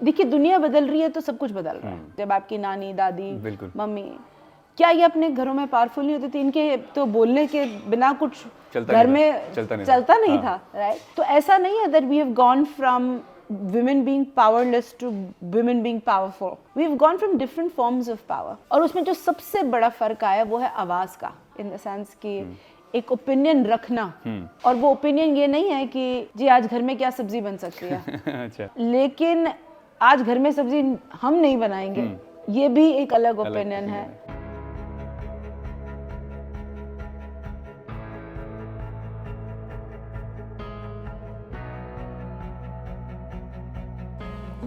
देखिए दुनिया बदल रही है तो सब कुछ बदल रहा है। जब आपकी नानी दादी मम्मी, क्या ये अपने घरों में पावरफुल नहीं होती थी? इनके तो बोलने के बिना कुछ घर में चलता नहीं था, राइट? तो ऐसा नहीं है that we have gone from women being powerless to women being powerful. We have gone from different forms of power. और उसमें जो सबसे बड़ा फर्क आया वो है आवाज का, in the sense कि एक ओपिनियन रखना। और वो ओपिनियन ये नहीं है कि जी आज घर में क्या सब्जी बन सकती है अच्छा। लेकिन आज घर में सब्जी हम नहीं बनाएंगे, ये भी एक अलग ओपिनियन है।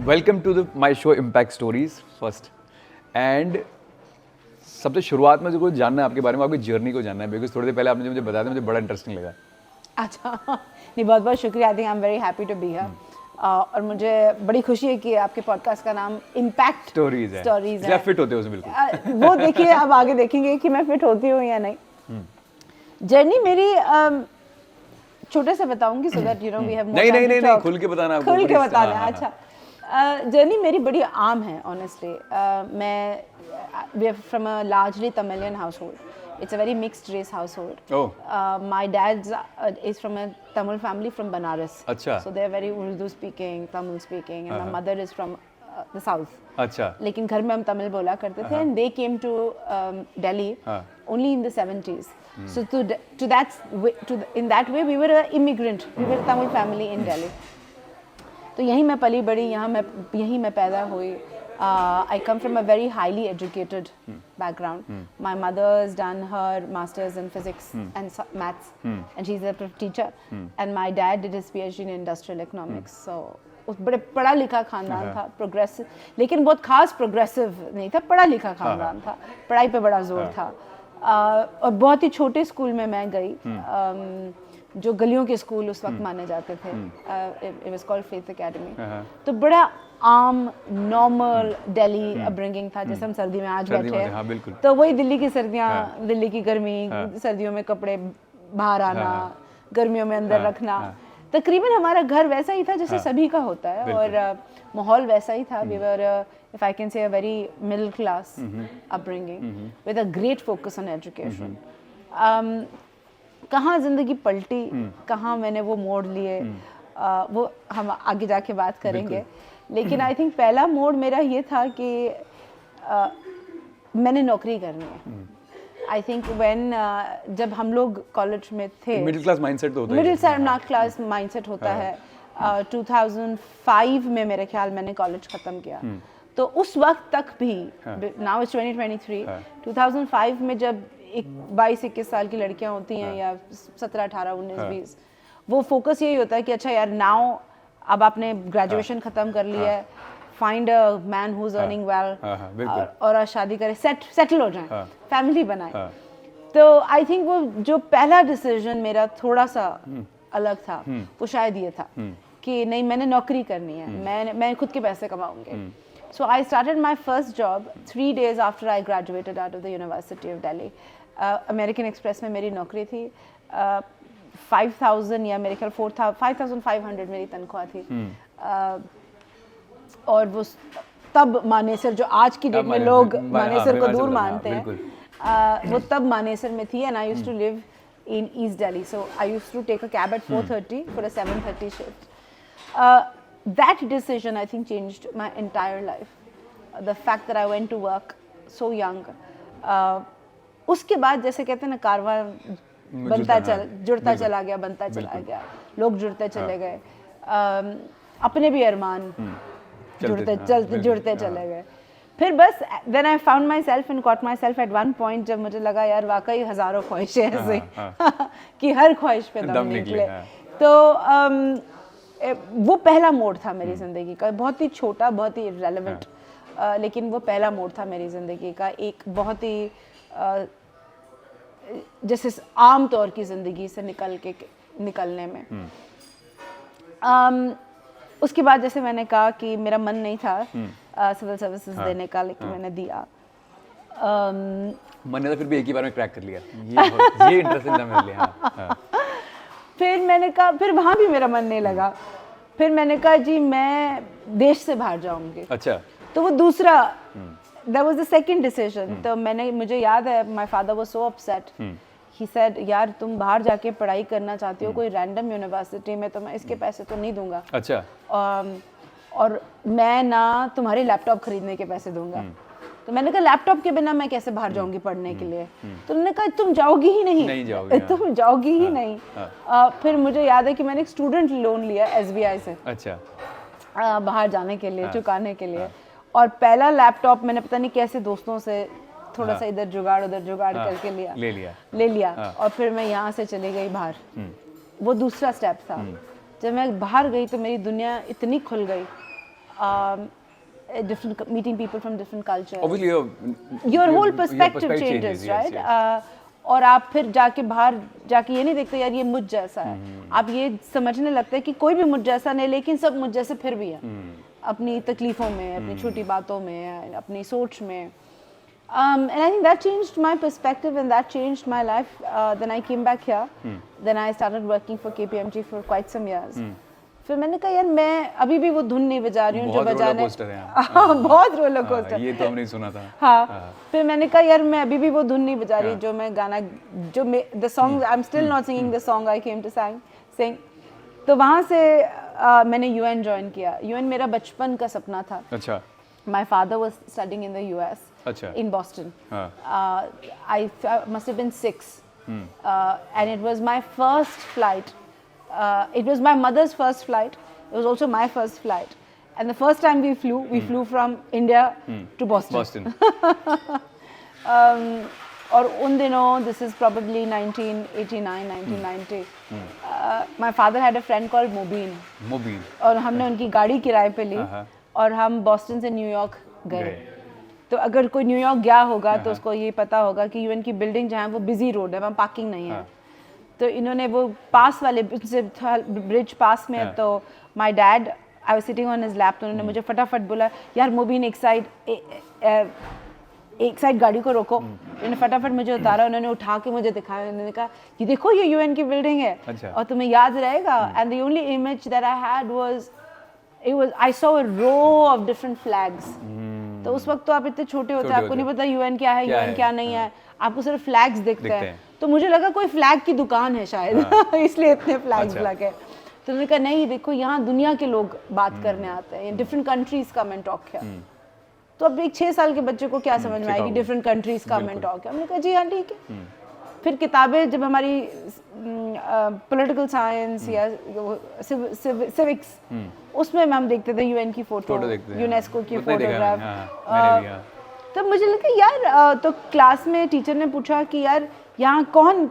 Welcome to my show impact stories first. And सबसे शुरुआत में जो कुछ जानना है आपके बारे में, आपकी जर्नी को जानना है, बिकॉज थोड़ी देर पहले आपने मुझे बताया था, मुझे बड़ा इंटरेस्टिंग लगा। अच्छा, नहीं बहुत बहुत शुक्रिया। I think I am very happy to be here. और मुझे बड़ी खुशी है कि आपके पॉडकास्ट का नाम इम्पैक्ट स्टोरीज है। आप फिट होते हो उसमें बिल्कुल। वो देखिए अब आगे देखेंगे कि मैं फिट होती हूँ या नहीं। जर्नी मेरी छोटे से बताऊंगी so that you know we have more time. नहीं खुल के बताना, खुल के बताना। अच्छा, जर्नी मेरी बड़ी आम है ऑनेस्टली। मैं we are from a largely Tamilian household. It's a very mixed race household. Oh. My dad is from a Tamil family from Banaras. अच्छा. So they're very Urdu speaking, Tamil speaking, and my mother is from the south. अच्छा. लेकिन घर में हम तमिल बोला करते थे, and they came to Delhi only in the 70s. So in that way we were an immigrant. We were a Tamil family in Delhi. तो यहीं मैं पली बड़ी, यहीं मैं पैदा हुई. I come from a very highly educated background. My mother's done her master's in physics and maths, and she's a teacher. And my dad did his PhD in industrial economics. So उस बड़े पढ़ा लिखा खानदान था, progressive, लेकिन बहुत खास progressive नहीं था, पढ़ा लिखा खानदान था, पढ़ाई पे बड़ा जोर था। और बहुत ही छोटे स्कूल में मैं गई, जो गलियों के स्कूल उस वक्त माने जाते थे। It was called Faith Academy. तो बड़ा आम नॉर्मल दिल्ली अपब्रिंगिंग था, जैसे हम सर्दी में आज बैठे हैं। तो वही दिल्ली की सर्दियाँ, दिल्ली की गर्मी, सर्दियों में कपड़े बाहर आना, गर्मियों में अंदर रखना, तकरीबन हमारा घर वैसा ही था जैसे सभी का होता है, और माहौल वैसा ही था। We were, if I can say, a very middle class upbringing with a great focus on education. कहाँ ज़िंदगी पलटी, कहाँ मैंने वो मोड़ लिए, वो हम आगे जाके बात करेंगे। लेकिन आई थिंक पहला मोड़ मेरा ये था कि मैंने नौकरी करनी है। आई थिंक व्हेन जब हम लोग कॉलेज में थे, मिडिल क्लास माइंडसेट तो होता है, मिडिल क्लास माइंडसेट होता है। 2005 में मेरे ख्याल मैंने कॉलेज ख़त्म किया। तो उस वक्त तक भी, नाउ इट्स 2023, 2005 में जब 22-21 साल की लड़कियां होती हैं, या 17, 18, 19, 20, वो फोकस यही होता है कि अच्छा यार, नाउ अब आपने ग्रेजुएशन खत्म कर लिया है, find a man who is earning well, और शादी करें, सेटल हो जाएं, फैमिली बनाएं। तो आई थिंक वो जो पहला डिसीजन मेरा थोड़ा सा अलग था, वो शायद ये था कि नहीं, मैंने नौकरी करनी है, मैं खुद के पैसे कमाऊंगी। So I started my first job 3 days after I graduated out of the University of Delhi. American Express में मेरी नौकरी थी। 5,000 या मेरे ख्याल 5,500 मेरी तनख्वाह थी। और वो तब मानेसर, जो आज की डेट में लोग मानेसर को दूर मानते हैं, वो तब मानेसर में थी। And I used to live in East Delhi. So I used to take a cab at 4:30 for a 7:30 shift. That decision, I think, changed my entire life. The fact that I went to work so young. उसके बाद जैसे कहते हैं ना, कारवां जुड़ता चला गया, बनता चला गया, लोग जुड़ते चले गए, अपने भी अरमान जुड़ते चले गए। फिर बस then I found myself and caught myself at one point, जब मुझे लगा यार वाकई हजारों ख्वाहिशें ऐसे कि हर ख्वाहिश पे दम निकले। तो वो पहला मोड़ था मेरी ज़िंदगी का, बहुत ही छोटा, बहुत ही रेलेवेंट, लेकिन वो पहला मोड़ था मेरी ज़िंदगी का, एक बहुत ही जैसे आम तौर की ज़िंदगी से निकलने में। उसके बाद जैसे मैंने कहा कि मेरा मन नहीं था सिविल सर्विसेज देने का, लेकिन मैंने दिया। मैंने तो फिर भी एक ही बार में क्रैक कर लिया, ये इंटरेस्टिंग था मेरे लिए। फिर मैंने कहा, फिर वहाँ भी मेरा मन नहीं लगा, फिर मैंने कहा जी मैं देश से बाहर जाऊंगी, अच्छा, तो वो दूसरा that was the second decision. तो मुझे याद है my father was so upset. He said यार तुम बाहर जाके पढ़ाई करना चाहती हो कोई रैंडम यूनिवर्सिटी में, तो मैं इसके पैसे तो नहीं दूंगा, अच्छा, और मैं ना तुम्हारे लैपटॉप खरीदने के पैसे दूंगा। तो मैंने कहा लैपटॉप के बिना मैं कैसे बाहर जाऊंगी पढ़ने के लिए? तो उन्होंने कहा तुम जाओगी ही नहीं जाओगी, तुम जाओगी ही नहीं। फिर मुझे याद है कि मैंने एक स्टूडेंट लोन लिया SBI से, अच्छा, बाहर जाने के लिए, चुकाने के लिए। और पहला लैपटॉप मैंने पता नहीं कैसे दोस्तों से थोड़ा सा इधर जुगाड़ उधर जुगाड़ करके ले लिया और फिर मैं यहाँ से चली गई बाहर। वो दूसरा स्टेप था। जब मैं बाहर गई तो मेरी दुनिया इतनी खुल गई, different meeting people from different cultures. Obviously, your whole perspective changes, right? Yes. और आप फिर जाके बाहर जाके ये नहीं देखते यार ये मुझ जैसा है, आप ये समझने लगते हैं कि कोई भी मुझ जैसा नहीं, लेकिन सब मुझ जैसे फिर भी है, अपनी तकलीफों में, अपनी छोटी बातों में, अपनी सोच में। And I think that changed my perspective and that changed my life. Then I came back here. Then I started working for KPMG for quite some years. फिर मैंने कहा यार मैं अभी भी वो धुन नहीं बजा रही हूँ जो बजाने, बहुत रोलर कोस्टर, ये तो हमने सुना था। हाँ, फिर मैंने कहा यार मैं अभी भी वो धुन नहीं बजा रही जो मैं गाना, जो the song I'm still not singing the song I came to sing. तो वहाँ से मैंने UN ज्वाइन किया। UN मेरा बचपन का सपना था। अच्छा। My father was studying in the US, in Boston. I must have been 6, and it was my first flight. It was my mother's first flight. It was also my first flight. And the first time we flew from India to Boston. और उन दिनों, this is probably 1989, 1990. My father had a friend called Mobeen. और हमने उनकी गाड़ी किराए पे ली और हम बॉस्टन से न्यूयॉर्क गए। तो अगर कोई न्यूयॉर्क गया होगा तो उसको ये पता होगा कि UN की बिल्डिंग जहाँ है वो बिजी रोड है, वहाँ पार्किंग नहीं है। तो इन्होंने वो पास वाले ब्रिज पास में, तो my dad, I was sitting on his lap, तो उन्होंने मुझे फटाफट बोला यार मोबिन एक साइड गाड़ी को रोको। उन्होंने फटाफट मुझे उतारा, उन्होंने उठा के मुझे दिखाया, उन्होंने कहा ये देखो ये UN की बिल्डिंग है। अच्छा। और तुम्हें याद रहेगा। And the only image that I had was I saw a row of different flags. तो उस वक्त तो आप इतने छोटे होते हैं, आपको नहीं पता UN क्या है, UN क्या नहीं है, आपको सिर्फ फ्लैग्स दिखते हैं। तो मुझे लगा कोई फ्लैग की दुकान है शायद, इसलिए इतने फ्लैग्स लगे। तो उन्होंने कहा नहीं देखो यहाँ दुनिया के लोग बात करने आते हैं, डिफरेंट कंट्रीज का मैं टॉक है। तो अब एक 6 साल के बच्चे को क्या समझ में आएगी डिफरेंट कंट्रीज का मैं टॉक है। हमने कहा जी हाँ ठीक है। फिर किताबें जब हमारी पॉलिटिकल साइंस या सिविक्स, उसमें हम देखते थे UN की फोटो, यूनेस्को की फोटोग्राफ। तो मुझे लगा यार, तो क्लास में टीचर ने पूछा कि यार यहाँ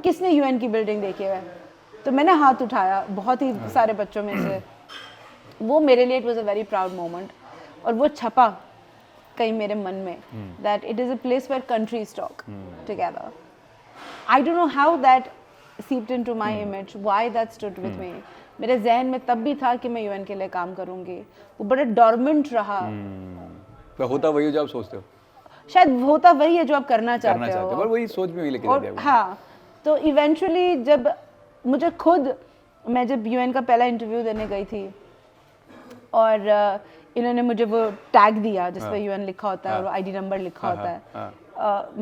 किसने UN की बिल्डिंग देखी है? तो मैंने हाथ उठाया बहुत ही सारे बच्चों में से। वो मेरे लिए it was a very proud moment, और वो छपा कहीं मेरे मन में that it is a place where countries talk together. I don't know how that seeped into my image, why that stood with me. मेरे जहन में तब भी था कि मैं UN के लिए काम करूँगी। वो बड़ा डॉर्मेंट रहा। होता वही जो आप सोचते हो, शायद होता वही है जो आप करना चाहते हो, पर वही सोच में भी लेके जाते हो। हाँ, तो इवेंचुअली जब मुझे खुद, मैं जब UN का पहला इंटरव्यू देने गई थी और इन्होंने मुझे वो टैग दिया जिस पे UN लिखा होता है और ID नंबर लिखा होता है।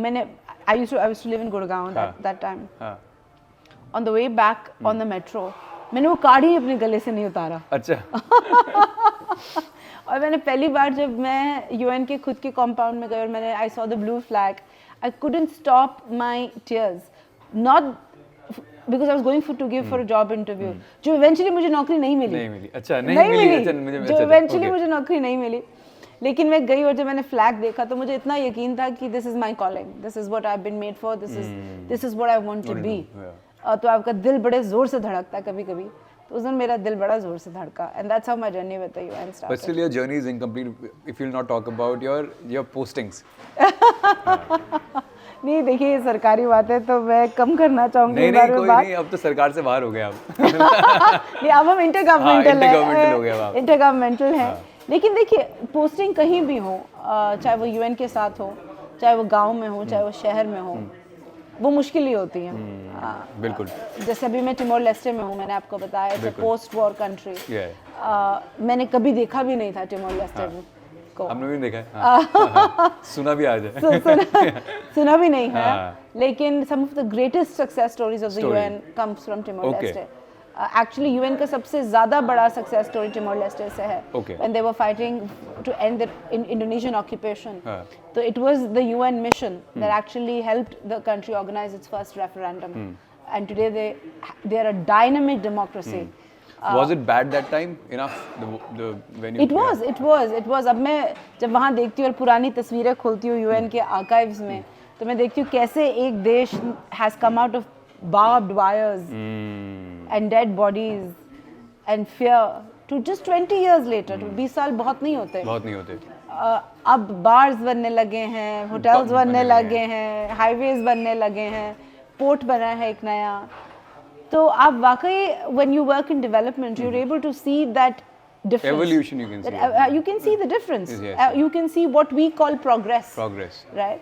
मैंने I used to live in Gurgaon that time. On the way back on the metro, मैंने वो कार्ड ही अपने गले से नहीं उतारा। अच्छा। और मैंने पहली बार जब मैं UN के खुद के कंपाउंड में गई और मैंने I saw the blue flag, I couldn't stop my tears, not because I was going to give for a job interview, जो eventually मुझे नौकरी नहीं मिली। अच्छा, नहीं मिली। जो eventually मुझे नौकरी नहीं मिली, लेकिन मैं गई और जब मैंने फ्लैग देखा तो मुझे इतना यकीन था कि this is my calling, this is what I have been made for, this is what I want to be. तो आपका दिल बड़े जोर से धड़कता है कभी कभी, तो उस दिन मेरा दिल बड़ा जोर से धड़का, and that's how my journey with the UN started. But still your journey is incomplete if you'll not talk about your postings. नहीं देखिए सरकारी बात है तो मैं कम करना चाहूंगी। नहीं कोई नहीं, अब तो सरकार से बाहर हो गए आप। नहीं अब हम इंटरगवर्नमेंटल हो गए आप। इंटरगवर्नमेंटल है। लेकिन देखिए पोस्टिंग कहीं भी हो, चाहे वो UN के साथ हो, चाहे वो गांव में हो, चाहे वो शहर में हो, वो मुश्किल ही होती है। बिल्कुल। जैसे अभी मैं टिमोर लेस्टे में हूँ, मैंने आपको बताया, it's a post war country. मैंने कभी देखा भी नहीं था टिमोर लेस्टे को। हमने भी देखा है, हाँ। सुना भी आज है। सुना भी नहीं है, हाँ। लेकिन some of the greatest success stories of the UN comes from Timor Leste. Actually UN का सबसे ज़्यादा बड़ा success story Timor Leste से है, when they were fighting to end the Indonesian occupation. So it was the UN mission that actually helped the country organize its first referendum, and today they are a dynamic democracy. Was it bad that time enough? When you it was. अब मैं जब वहाँ देखती हूँ और पुरानी तस्वीरें खोलती हूँ UN के archives में, तो मैं देखती हूँ कैसे एक देश has come out of barbed wires and dead bodies and fear to just 20 years later. 20 साल बहुत नहीं होते। बहुत नहीं होते। अब बार्स बनने लगे हैं, होटल्स बनने लगे हैं, हाईवेज बनने लगे हैं, पोर्ट बना है एक नया। तो आप वाकई when you work in development, you're able to see that difference. Evolution you can see. You can see the difference. Yes. You can see what we call progress. Progress. Right.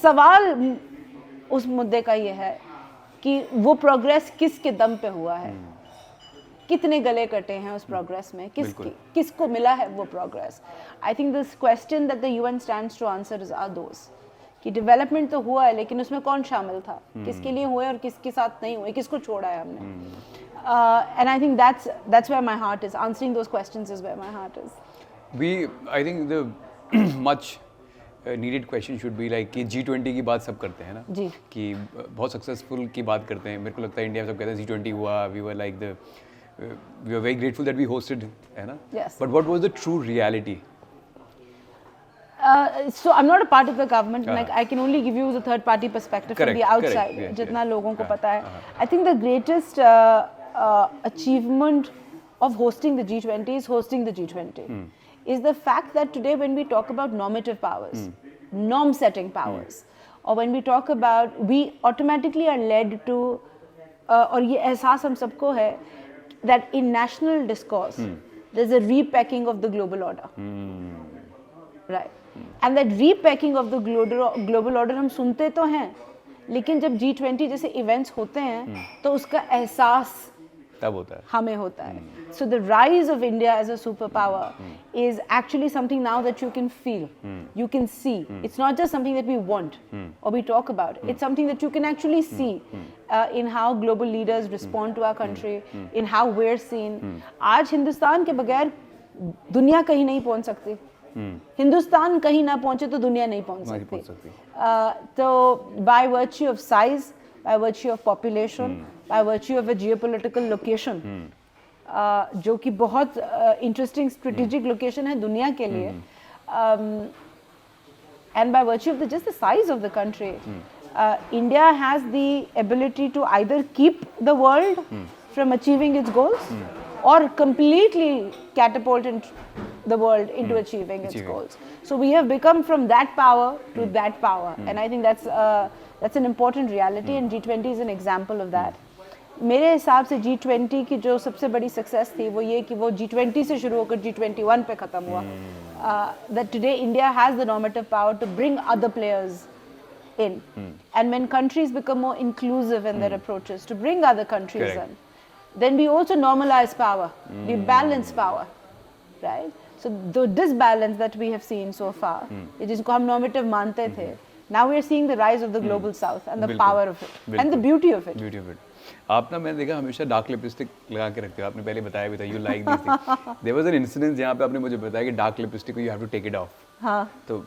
सवाल उस मुद्दे का ये है कि वो प्रोग्रेस किसके दम पे हुआ है, कितने गले कटे हैं उस प्रोग्रेस में, किसको मिला है वो progress. I think this question that the UN stands to answer is are those कि डेवलपमेंट तो हुआ है, लेकिन उसमें कौन शामिल था, किसके लिए हुए और किसके साथ नहीं हुए, किसको छोड़ा है हमने। And I think that's where my heart is. Answering those questions is where my heart is. I think the much needed question should be like कि G20 की बात सब करते हैं ना, जी, कि बहुत सक्सेसफुल की बात करते हैं। मेरे को लगता है इंडिया में सब कहते हैं G20 हुआ, we were like we were very grateful that we hosted, है ना? Yes. But what was the true reality? So I'm not a part of the government. Like I can only give you the third party perspective from the outside. जितना लोगों को पता है. I think the greatest achievement of hosting the G20 is hosting the G20. Is the fact that today when we talk about normative powers, norm setting powers, or when we talk about, we automatically are led to, और ये एहसास हम सबको है, that in national discourse there's a repacking of the global order, right? And that repacking of the global order हम सुनते तो हैं, लेकिन जब G20 जैसे events होते हैं तो उसका एहसास तब होता है, हमें होता है. So the rise of India as a superpower is actually something now that you can feel, you can see. It's not just something that we want or we talk about. It's something that you can actually see in how global leaders respond to our country, in how we're seen. आज हिंदुस्तान के बगैर दुनिया कहीं नहीं पहुंच सकती. हिंदुस्तान कहीं ना पहुंचे तो दुनिया नहीं पहुंच सकती. तो by virtue of size, by virtue of population, by virtue of a geopolitical location, जो कि बहुत interesting strategic location है दुनिया के लिए, and by virtue of just the size of the country, India has the ability to either keep the world from achieving its goals or completely catapult the world into achieving its goals. So we have become from that power to that power, and I think that's an important reality, and G20 is an example of that. मेरे हिसाब से G20 की जो सबसे बड़ी success थी वो ये कि वो G20 से शुरू होकर G21 पे ख़त्म हुआ. That today India has the normative power to bring other players in, and when countries become more inclusive in their approaches to bring other countries in, then we also normalize power, we balance power, right? So the disbalance that we have seen so far, जिसको हम normative मानते थे, now we are seeing the rise of the global south and the power of it and the beauty of it. Beauty of it. आप ना, मैंने देखा हमेशा dark lipstick लगा के रखते हो. आपने पहले बताया भी था you like these things. There was an incident जहाँ पे आपने मुझे बताया कि डार्क लिपस्टिक को you have to take it off. हाँ. तो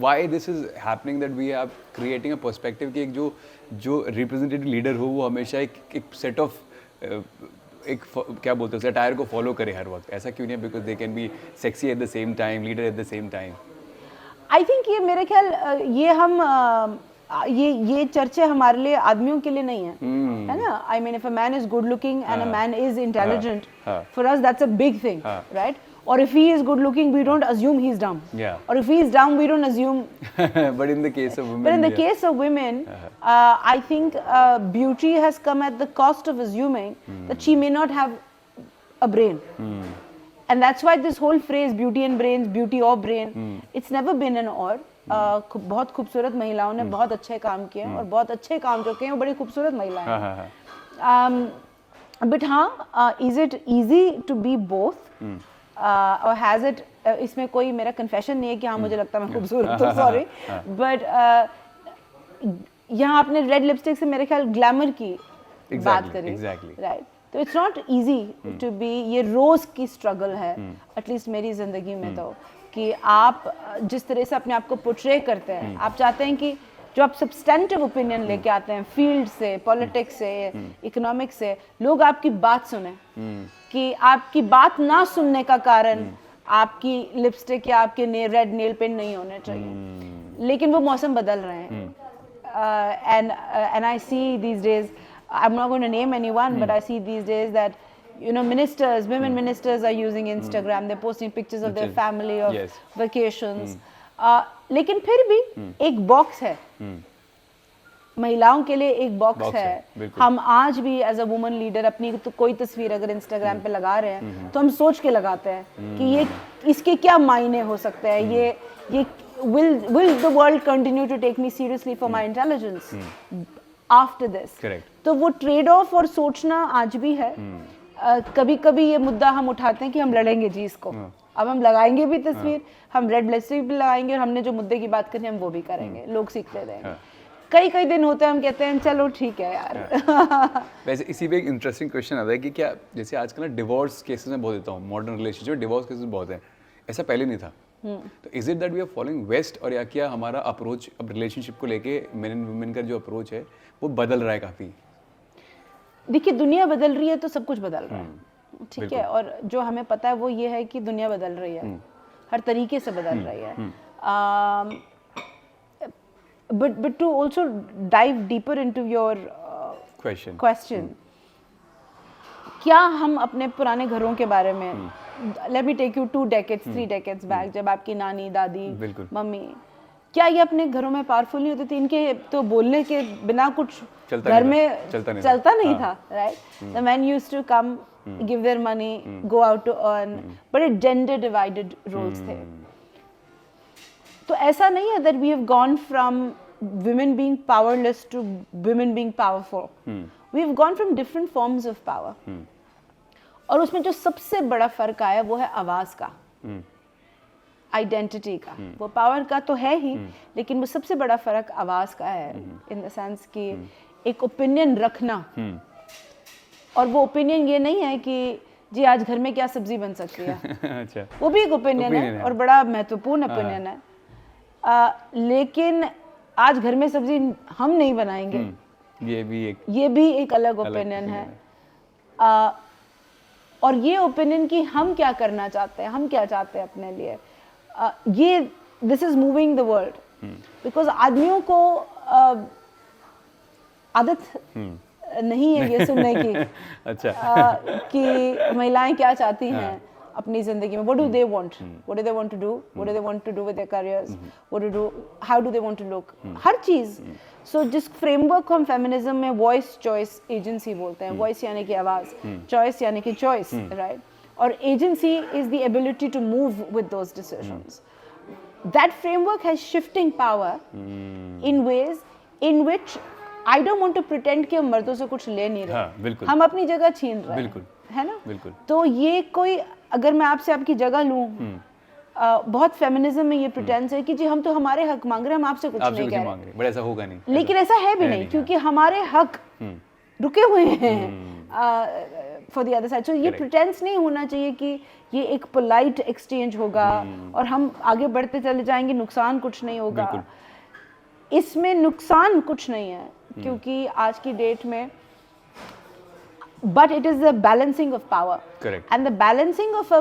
why this is happening that we are creating a perspective कि एक जो representative leader हो वो हमेशा एक set of एक क्या बोलते हैं सटायर को फॉलो करे हर वक्त. ऐसा क्यों नहीं है? Because they can be sexy at the same time, leader at the same time. I think ये मेरे ख्याल ये हम ये चर्चे हमारे लिए आदमियों के लिए नहीं है, है ना? I mean, if a man is good looking and a man is intelligent, for us that's a big thing, right? Or if he is good looking, we don't assume he's dumb. Yeah. Or if he is dumb, we don't assume. But in the case of women. But in the case of women, I think beauty has come at the cost of assuming that she may not have a brain. And that's why this whole phrase beauty and brains, beauty or brain, it's never been an or. बहुत खूबसूरत महिलाओं ने बहुत अच्छे काम किए और बहुत अच्छे काम जो किए वो बड़ी खूबसूरत महिलाएं हैं. बट हाँ, is it easy to be both और हैज इट, इसमें कोई मेरा कन्फेशन नहीं है कि हाँ मुझे लगता है मैं खूबसूरत हूँ, सॉरी, बट यहाँ आपने रेड लिपस्टिक से मेरे ख्याल ग्लैमर की बात करी, राइट? तो it's not easy to be, ये रोज की स्ट्रगल है एटलीस्ट मेरी जिंदगी में, तो कि आप जिस तरह से अपने आप को पोर्ट्रे करते हैं, आप चाहते हैं कि जो आप सब्सटेंटिव ओपिनियन लेके आते हैं फील्ड से, पॉलिटिक्स से, इकोनॉमिक्स से, लोग आपकी बात सुने, कि आपकी बात ना सुनने का कारण आपकी लिपस्टिक या आपके रेड नेल पेंट नहीं होने चाहिए, लेकिन वो मौसम बदल रहे हैं, and I see these days, I'm not going to name anyone, but I see these days that ministers, women ministers are using Instagram, they're posting pictures of their family, of vacations, लेकिन फिर भी एक box है, महिलाओं के लिए एक box है। हम आज भी एज अ वुमन लीडर अपनी तो कोई तस्वीर अगर इंस्टाग्राम पे लगा रहे हैं तो हम सोच के लगाते हैं कि ये इसके क्या मायने हो सकते हैं, ये will the world continue to take me seriously for my intelligence after this? तो वो ट्रेड ऑफ और सोचना आज भी है। कभी कभी ये मुद्दा हम उठाते हैं कि हम लड़ेंगे जी इसको, अब हम लगाएंगे भी तस्वीर, हम रेड लिपस्टिक भी लगाएंगे और हमने जो मुद्दे की बात करनी है हम वो भी करेंगे, लोग सीखते रहेंगे। कई दिन होते हैं हम कहते हैं चलो ठीक है यार। वैसे इसी पे एक इंटरेस्टिंग क्वेश्चन आता है कि क्या जैसे आजकल ना डिवोर्स केसेस में बहुत देता हूँ, मॉडर्न रिलेशनशिप में डिवोर्स केसेस बहुत हैं, ऐसा पहले नहीं था। तो is it that we are following west, और या क्या हमारा अप्रोच अब रिलेशनशिप को लेके मेन एंड वुमेन का जो अप्रोच है वो बदल रहा है काफ़ी? देखिए दुनिया बदल रही है तो सब कुछ बदल रहा है, ठीक है, और जो हमें पता है वो ये है कि दुनिया बदल रही है, हर तरीके से बदल रही है। But to also dive deeper into your question, क्या हम अपने पुराने घरों के बारे में, let me take you 2 decades 3 decades back, जब आपकी नानी, दादी, मम्मी, क्या ये अपने घरों में पावरफुल नहीं होती थी? इनके तो बोलने के बिना कुछ घर में चलता नहीं था, right? The men used to come, give their money, go out to earn, बड़े gender divided roles थे। तो ऐसा नहीं है that we have gone from women being powerless to women being powerful. We have gone from different forms of power. और उसमें जो सबसे बड़ा फर्क आया वो है आवाज का, आइडेंटिटी का। वो पावर का तो है ही, लेकिन वो सबसे बड़ा फर्क आवाज का है, इन द सेंस कि एक ओपिनियन रखना, और वो ओपिनियन ये नहीं है कि जी आज घर में क्या सब्जी बन सकती है। अच्छा। वो भी एक ओपिनियन है और बड़ा महत्वपूर्ण ओपिनियन है, लेकिन आज घर में सब्जी हम नहीं बनाएंगे, ये भी एक अलग ओपिनियन है। और ये ओपिनियन कि हम क्या करना चाहते हैं, हम क्या चाहते हैं अपने लिए, ये this is moving the world, because आदमियों को आदत नहीं है ये सुनने की कि महिलाएं क्या चाहती हैं अपनी जिंदगी में, what do they want to do, what do they want to do with their careers, how do they want to look, हर चीज। सो जिस फ्रेमवर्क को हम फेमिनिज्म में वॉइस चॉइस एजेंसी बोलते हैं, वॉइस यानी कि आवाज, चॉइस यानी कि चॉइस, राइट, और agency is the ability to move with those decisions. That framework has shifting power in ways in which I don't want to pretend कि हम मर्दों से कुछ ले नहीं रहे, हम अपनी जगह छीन रहे हैं, है ना? तो ये कोई, अगर मैं आपसे आपकी जगह लूं, बहुत फेमिनिज्म में ये प्रिटेंस है कि जी हम तो हमारे हक मांग रहे हैं, हम आपसे कुछ नहीं कह रहे, बट ऐसा होगा नहीं, लेकिन ऐसा है भी नहीं, क्योंकि हमारे हक रुके हुए हैं फॉर द अदर साइड। सो ये प्रिटेंस नहीं होना चाहिए कि ये एक पोलाइट एक्सचेंज होगा और हम आगे बढ़ते चले जाएंगे, नुकसान कुछ नहीं होगा। इसमें नुकसान कुछ नहीं है, क्योंकि आज की डेट में, but it is the balancing of power. Correct. And the balancing of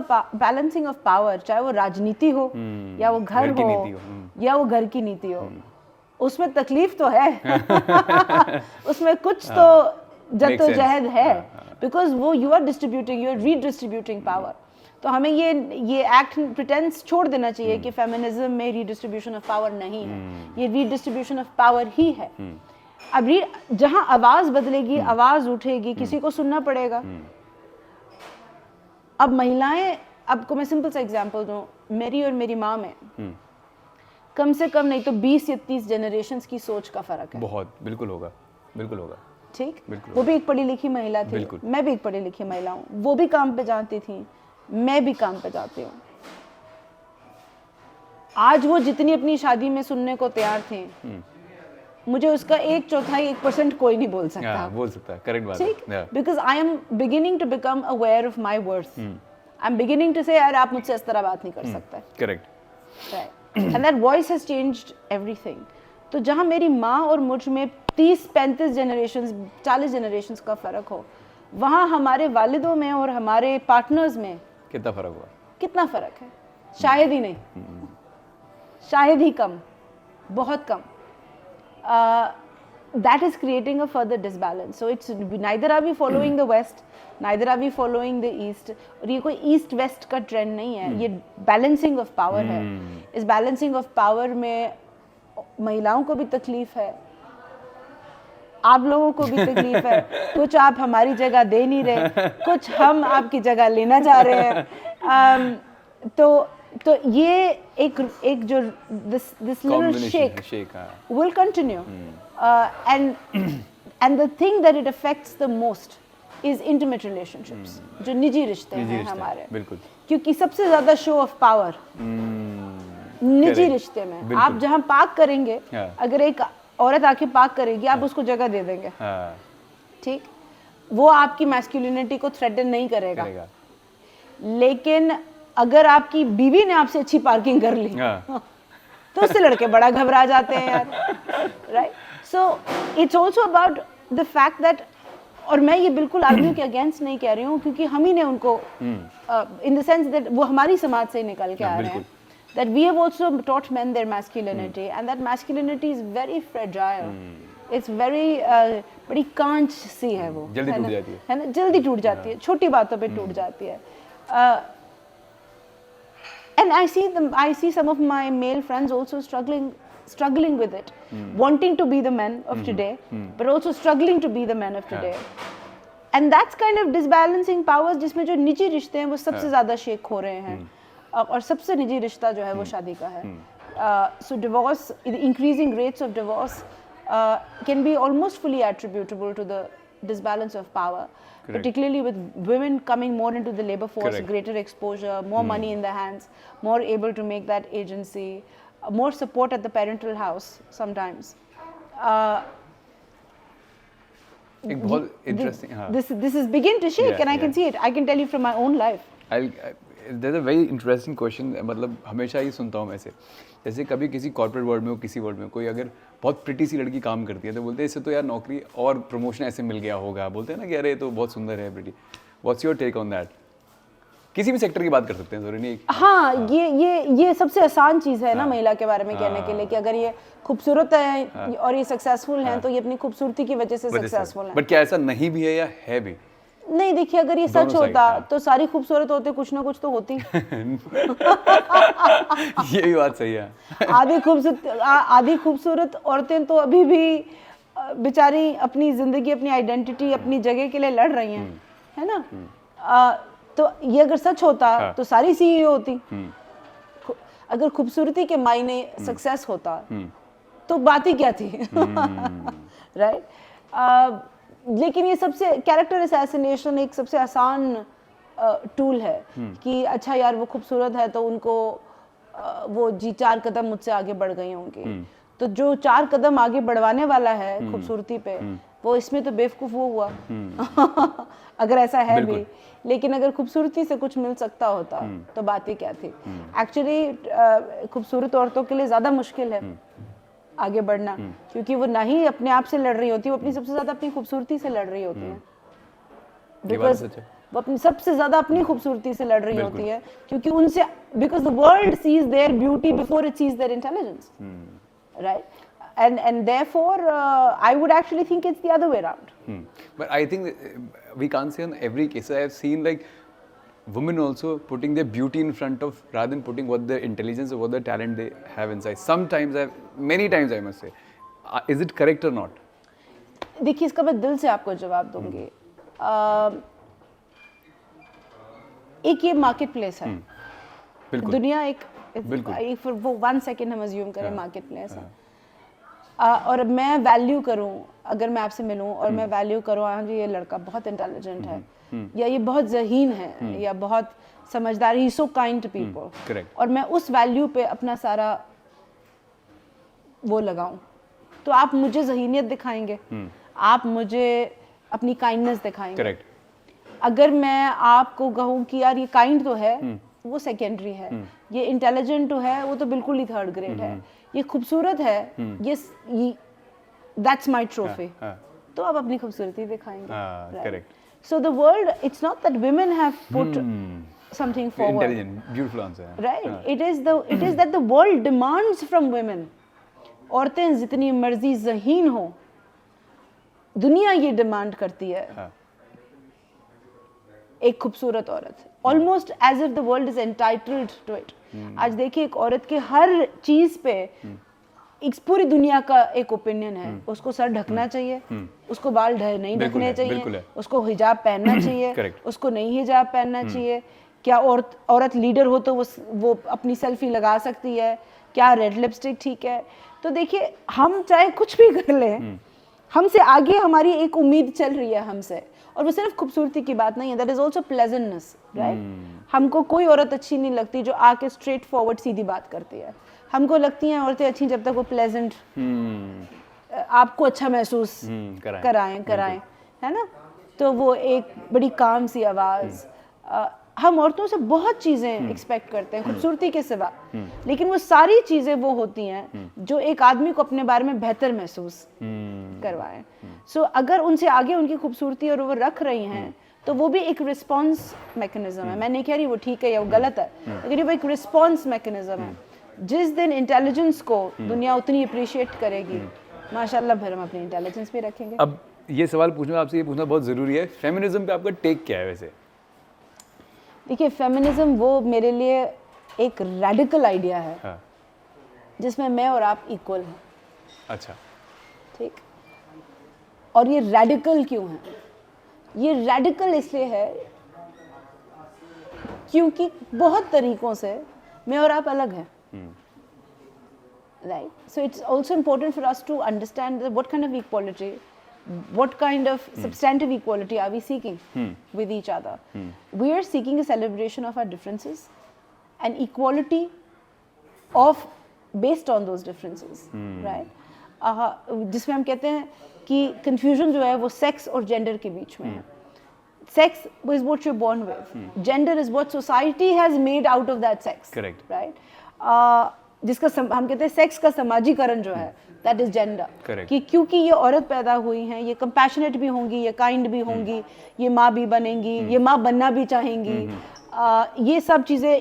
power, चाहे वो राजनीति हो या वो घर हो या वो घर की नीति हो, उसमें तकलीफ तो है उसमें कुछ तो जद्दोजहद है, because वो you are redistributing power। तो हमें ये एक्ट प्रिटेंस छोड़ देना चाहिए कि फेमिनिज्म में रीडिस्ट्रीब्यूशन ऑफ पावर नहीं है, ये रीडिस्ट्रीब्यूशन ऑफ पावर ही है। अब जहां आवाज बदलेगी, आवाज उठेगी, किसी को सुनना पड़ेगा। अब महिलाएं, आपको मैं सिंपल सा एग्जांपल दूं, मेरी और मेरी माँ में कम से कम नहीं तो 20 या 30 जनरेशंस की सोच का फर्क है। बहुत, बिल्कुल होगा। ठीक, बिल्कुल। वो भी एक पढ़ी लिखी महिला थी, बिल्कुल। मैं भी एक पढ़ी लिखी महिला हूँ, वो भी काम पे जाती थी, मैं भी काम पे जाती हूँ। आज वो जितनी अपनी शादी में सुनने को तैयार थे, मुझे उसका 1/4% कोई नहीं बोल सकता। बोल सकता है, करेक्ट बात है। ठीक, because I am beginning to become aware of my worth. I am beginning to say यार आप मुझसे इस तरह बात नहीं कर सकते। Correct. And that voice has changed everything. तो जहाँ मेरी माँ और मुझ में 30-35 जनरेशंस 40 जनरेशंस का फ़र्क हो, वहाँ हमारे वालिदों में और हमारे पार्टनर्स में कितना फ़र्क हुआ? कितना फ़र्क है? शायद ही नहीं, शायद ही कम, बहुत कम। That is creating a further disbalance. So it's neither are we following the west, neither are we following the east. और ये कोई ईस्ट वेस्ट का ट्रेंड नहीं है, ये बैलेंसिंग ऑफ पावर है। इस बैलेंसिंग ऑफ पावर में महिलाओं को भी तकलीफ है, आप लोगों को भी तकलीफ है, कुछ आप हमारी जगह दे नहीं रहे, कुछ हम आपकी जगह लेना चाह रहे हैं। तो ये एक जो this little shake will continue, and the thing that it affects the most is intimate relationships, जो निजी रिश्ते हैं हमारे, बिल्कुल, क्योंकि सबसे ज्यादा शो ऑफ पावर निजी रिश्ते में। आप जहाँ पार्क करेंगे, अगर एक औरत आके पार्क करेगी, आप उसको जगह दे देंगे, ठीक, वो आपकी मैस्कुलिनिटी को थ्रेटन नहीं करेगा। लेकिन अगर आपकी बीवी ने आपसे अच्छी पार्किंग कर ली तो उससे लड़के बड़ा घबरा जाते हैं यार, right? So it's also about the fact that, और मैं ये बिल्कुल आदमियों के अगेंस्ट नहीं कह रही हूँ, क्योंकि हम ही ने उनको इन द सेंस दैट वो हमारी समाज से निकल के आ रहे हैं, that we have also taught men their masculinity, and that masculinity is very fragile. It's very बड़ी कांच सी है वो, जल्दी टूट जाती है ना, जल्दी टूट जाती है, छोटी बातों पे टूट जाती है। And I see some of my male friends also struggling with it, wanting to be the men of today, but also struggling to be the men of today. And that's kind of disbalancing powers, जिसमें जो निजी रिश्ते हैं वो सबसे ज़्यादा shake हो रहे हैं, और सबसे निजी रिश्ता जो है वो शादी का है। So divorce, the increasing rates of divorce can be almost fully attributable to the disbalance of power. Correct. Particularly with women coming more into the labor force, correct, greater exposure, more money in their hands, more able to make that agency, more support at the parental house sometimes. Interesting. This is begin to shake, and I can see it. I can tell you from my own life. There's a very interesting question. मतलब हमेशा ही सुनता हूँ ऐसे, जैसे कभी किसी corporate world में हो, किसी वर्ल्ड में कोई अगर बहुत प्रिटी सी लड़की काम करती है तो बोलते हैं इससे तो यार नौकरी और प्रमोशन ऐसे मिल गया होगा, बोलते हैं ना कि अरे तो बहुत सुंदर है pretty. What's your take on that? किसी भी सेक्टर की बात कर सकते हैं, सॉरी नहीं। हाँ, ये सबसे आसान चीज़ है ना महिला के बारे में कहने के लिए, कि अगर ये खूबसूरत है और ये सक्सेसफुल हैं तो ये अपनी खूबसूरती की वजह से सक्सेसफुल हैं। बट क्या ऐसा नहीं भी है या है भी? नहीं, देखिए, अगर ये सच होता तो सारी खूबसूरत होते कुछ ना कुछ तो होती। ये भी बात सही है। आधी खूबसूरत औरतें तो अभी भी बेचारी अपनी जिंदगी, अपनी आइडेंटिटी, अपनी जगह के लिए लड़ रही हैं, है ना? तो ये अगर सच होता तो सारी सीईओ होती। अगर खूबसूरती के मायने सक्सेस होता तो बात ही क्या थी, राइट? लेकिन ये सबसे कैरेक्टर असैसिनेशन एक सबसे आसान टूल है कि अच्छा यार वो खूबसूरत है तो उनको वो जी 4 कदम मुझसे आगे बढ़ गई होंगी, तो जो 4 कदम आगे बढ़वाने वाला है खूबसूरती पे, वो इसमें तो बेवकूफ़ वो हुआ। अगर ऐसा है भी, लेकिन अगर खूबसूरती से कुछ मिल सकता होता तो बात ही क्या थी। एक्चुअली खूबसूरत औरतों के लिए ज़्यादा मुश्किल है आगे बढ़ना, क्योंकि वो ना ही अपने आप से लड़ रही होती, वो अपनी सबसे ज्यादा अपनी खूबसूरती से लड़ रही होती है, बिकॉज वो अपनी सबसे ज्यादा अपनी खूबसूरती से लड़ रही होती है, क्योंकि उनसे, because the world sees their beauty before it sees their intelligence, right? and therefore I would actually think it's the other way around. But I think we can't say on every case. I have seen like women also putting their beauty in front of, rather than putting what their intelligence or what the talent they have inside. Sometimes many times I must say, is it correct or not? देखिए, इसका मैं दिल से आपको जवाब दूंगी। एक ये मार्केट प्लेस है, दुनिया एक वो 1 सेकेंड हम अज्यूम करें मार्केट प्लेस है। और मैं वैल्यू करूं, अगर मैं आपसे मिलूं और मैं वैल्यू करूं, हाँ जी ये लड़का बहुत इंटेलिजेंट है, या ये बहुत ज़हीन है, या बहुत समझदार, ही so kind to people, correct, और मैं उस वैल्यू पे अपना सारा वो लगाऊं, तो आप मुझे ज़हीनियत दिखाएंगे, आप मुझे अपनी काइंडनेस दिखाएंगे। करेक्ट, अगर मैं आपको कहूँ कि यार ये काइंड तो है, वो सेकेंडरी है, ये इंटेलिजेंट तो है, वो तो बिल्कुल ही थर्ड ग्रेड है, ये खूबसूरत है, ये दैट्स माय ट्रॉफी, तो आप अपनी खूबसूरती दिखाएंगे। Correct, so the world, it's not that women have put something forward, intelligent, beautiful answer, right? It is that the world demands from women. औरतें जितनी मर्जी ज़हीन हो, दुनिया ये डिमांड करती है एक खूबसूरत औरत, almost as if the world is entitled to it. आज देखिए एक औरत के हर चीज पे इस पूरी दुनिया का एक ओपिनियन है, उसको सर ढकना चाहिए, उसको बाल नहीं ढकने चाहिए, उसको हिजाब पहनना चाहिए, उसको नहीं हिजाब पहनना चाहिए, क्या औरत लीडर हो तो वो अपनी सेल्फी लगा सकती है, क्या रेड लिपस्टिक ठीक है। तो देखिए हम चाहे कुछ भी कर लें, हमसे आगे हमारी एक उम्मीद चल रही है हमसे, और वो सिर्फ खूबसूरती की बात नहीं है, that is also pleasantness, right. हमको कोई औरत अच्छी नहीं लगती जो आके स्ट्रेट फॉरवर्ड सीधी बात करती है, हमको लगती हैं औरतें अच्छी जब तक वो प्लेजेंट आपको अच्छा महसूस कराएं, है ना। तो वो एक बड़ी काम सी आवाज़, हम औरतों से बहुत चीज़ें एक्सपेक्ट करते हैं खूबसूरती के सिवा, लेकिन वो सारी चीज़ें वो होती हैं जो एक आदमी को अपने बारे में बेहतर महसूस करवाएं। सो अगर उनसे आगे उनकी खूबसूरती और वो रख रही हैं, तो वो भी एक रिस्पॉन्स मैकेनिज्म है। मैं नहीं कह रही वो ठीक है या वो गलत है, लेकिन वो एक रिस्पॉन्स मैकेनिज्म है। जिस दिन इंटेलिजेंस को दुनिया उतनी अप्रिशिएट करेगी, माशाल्लाह फिर हम अपनी इंटेलिजेंस भी रखेंगे। अब ये सवाल पूछना आपसे, ये पूछना बहुत ज़रूरी है, फेमिनिज्म पे आपका टेक क्या है वैसे? देखिए फेमिनिज्म वो मेरे लिए एक रेडिकल आइडिया है, जिसमें मैं और आप इक्वल हैं। अच्छा, ठीक। और ये रेडिकल क्यों है? ये रेडिकल इसलिए है क्योंकि बहुत तरीकों से मैं और आप अलग हैं, right. So it's also important for us to understand what kind of equality, what kind of substantive equality are we seeking with each other? We are seeking a celebration of our differences and equality of based on those differences, right? जिसमें हम कहते हैं कि confusion जो है वो sex और gender के बीच में है। Sex is what you're born with. Gender is what society has made out of that sex. Correct. Right? जिसका हम कहते हैं सेक्स का समाजीकरण जो है, दैट इज जेंडर। कि क्योंकि ये औरत पैदा हुई हैं, ये कंपैशनेट भी होंगी, ये काइंड भी होंगी, ये माँ भी बनेंगी, ये माँ बनना भी चाहेंगी, ये सब चीज़ें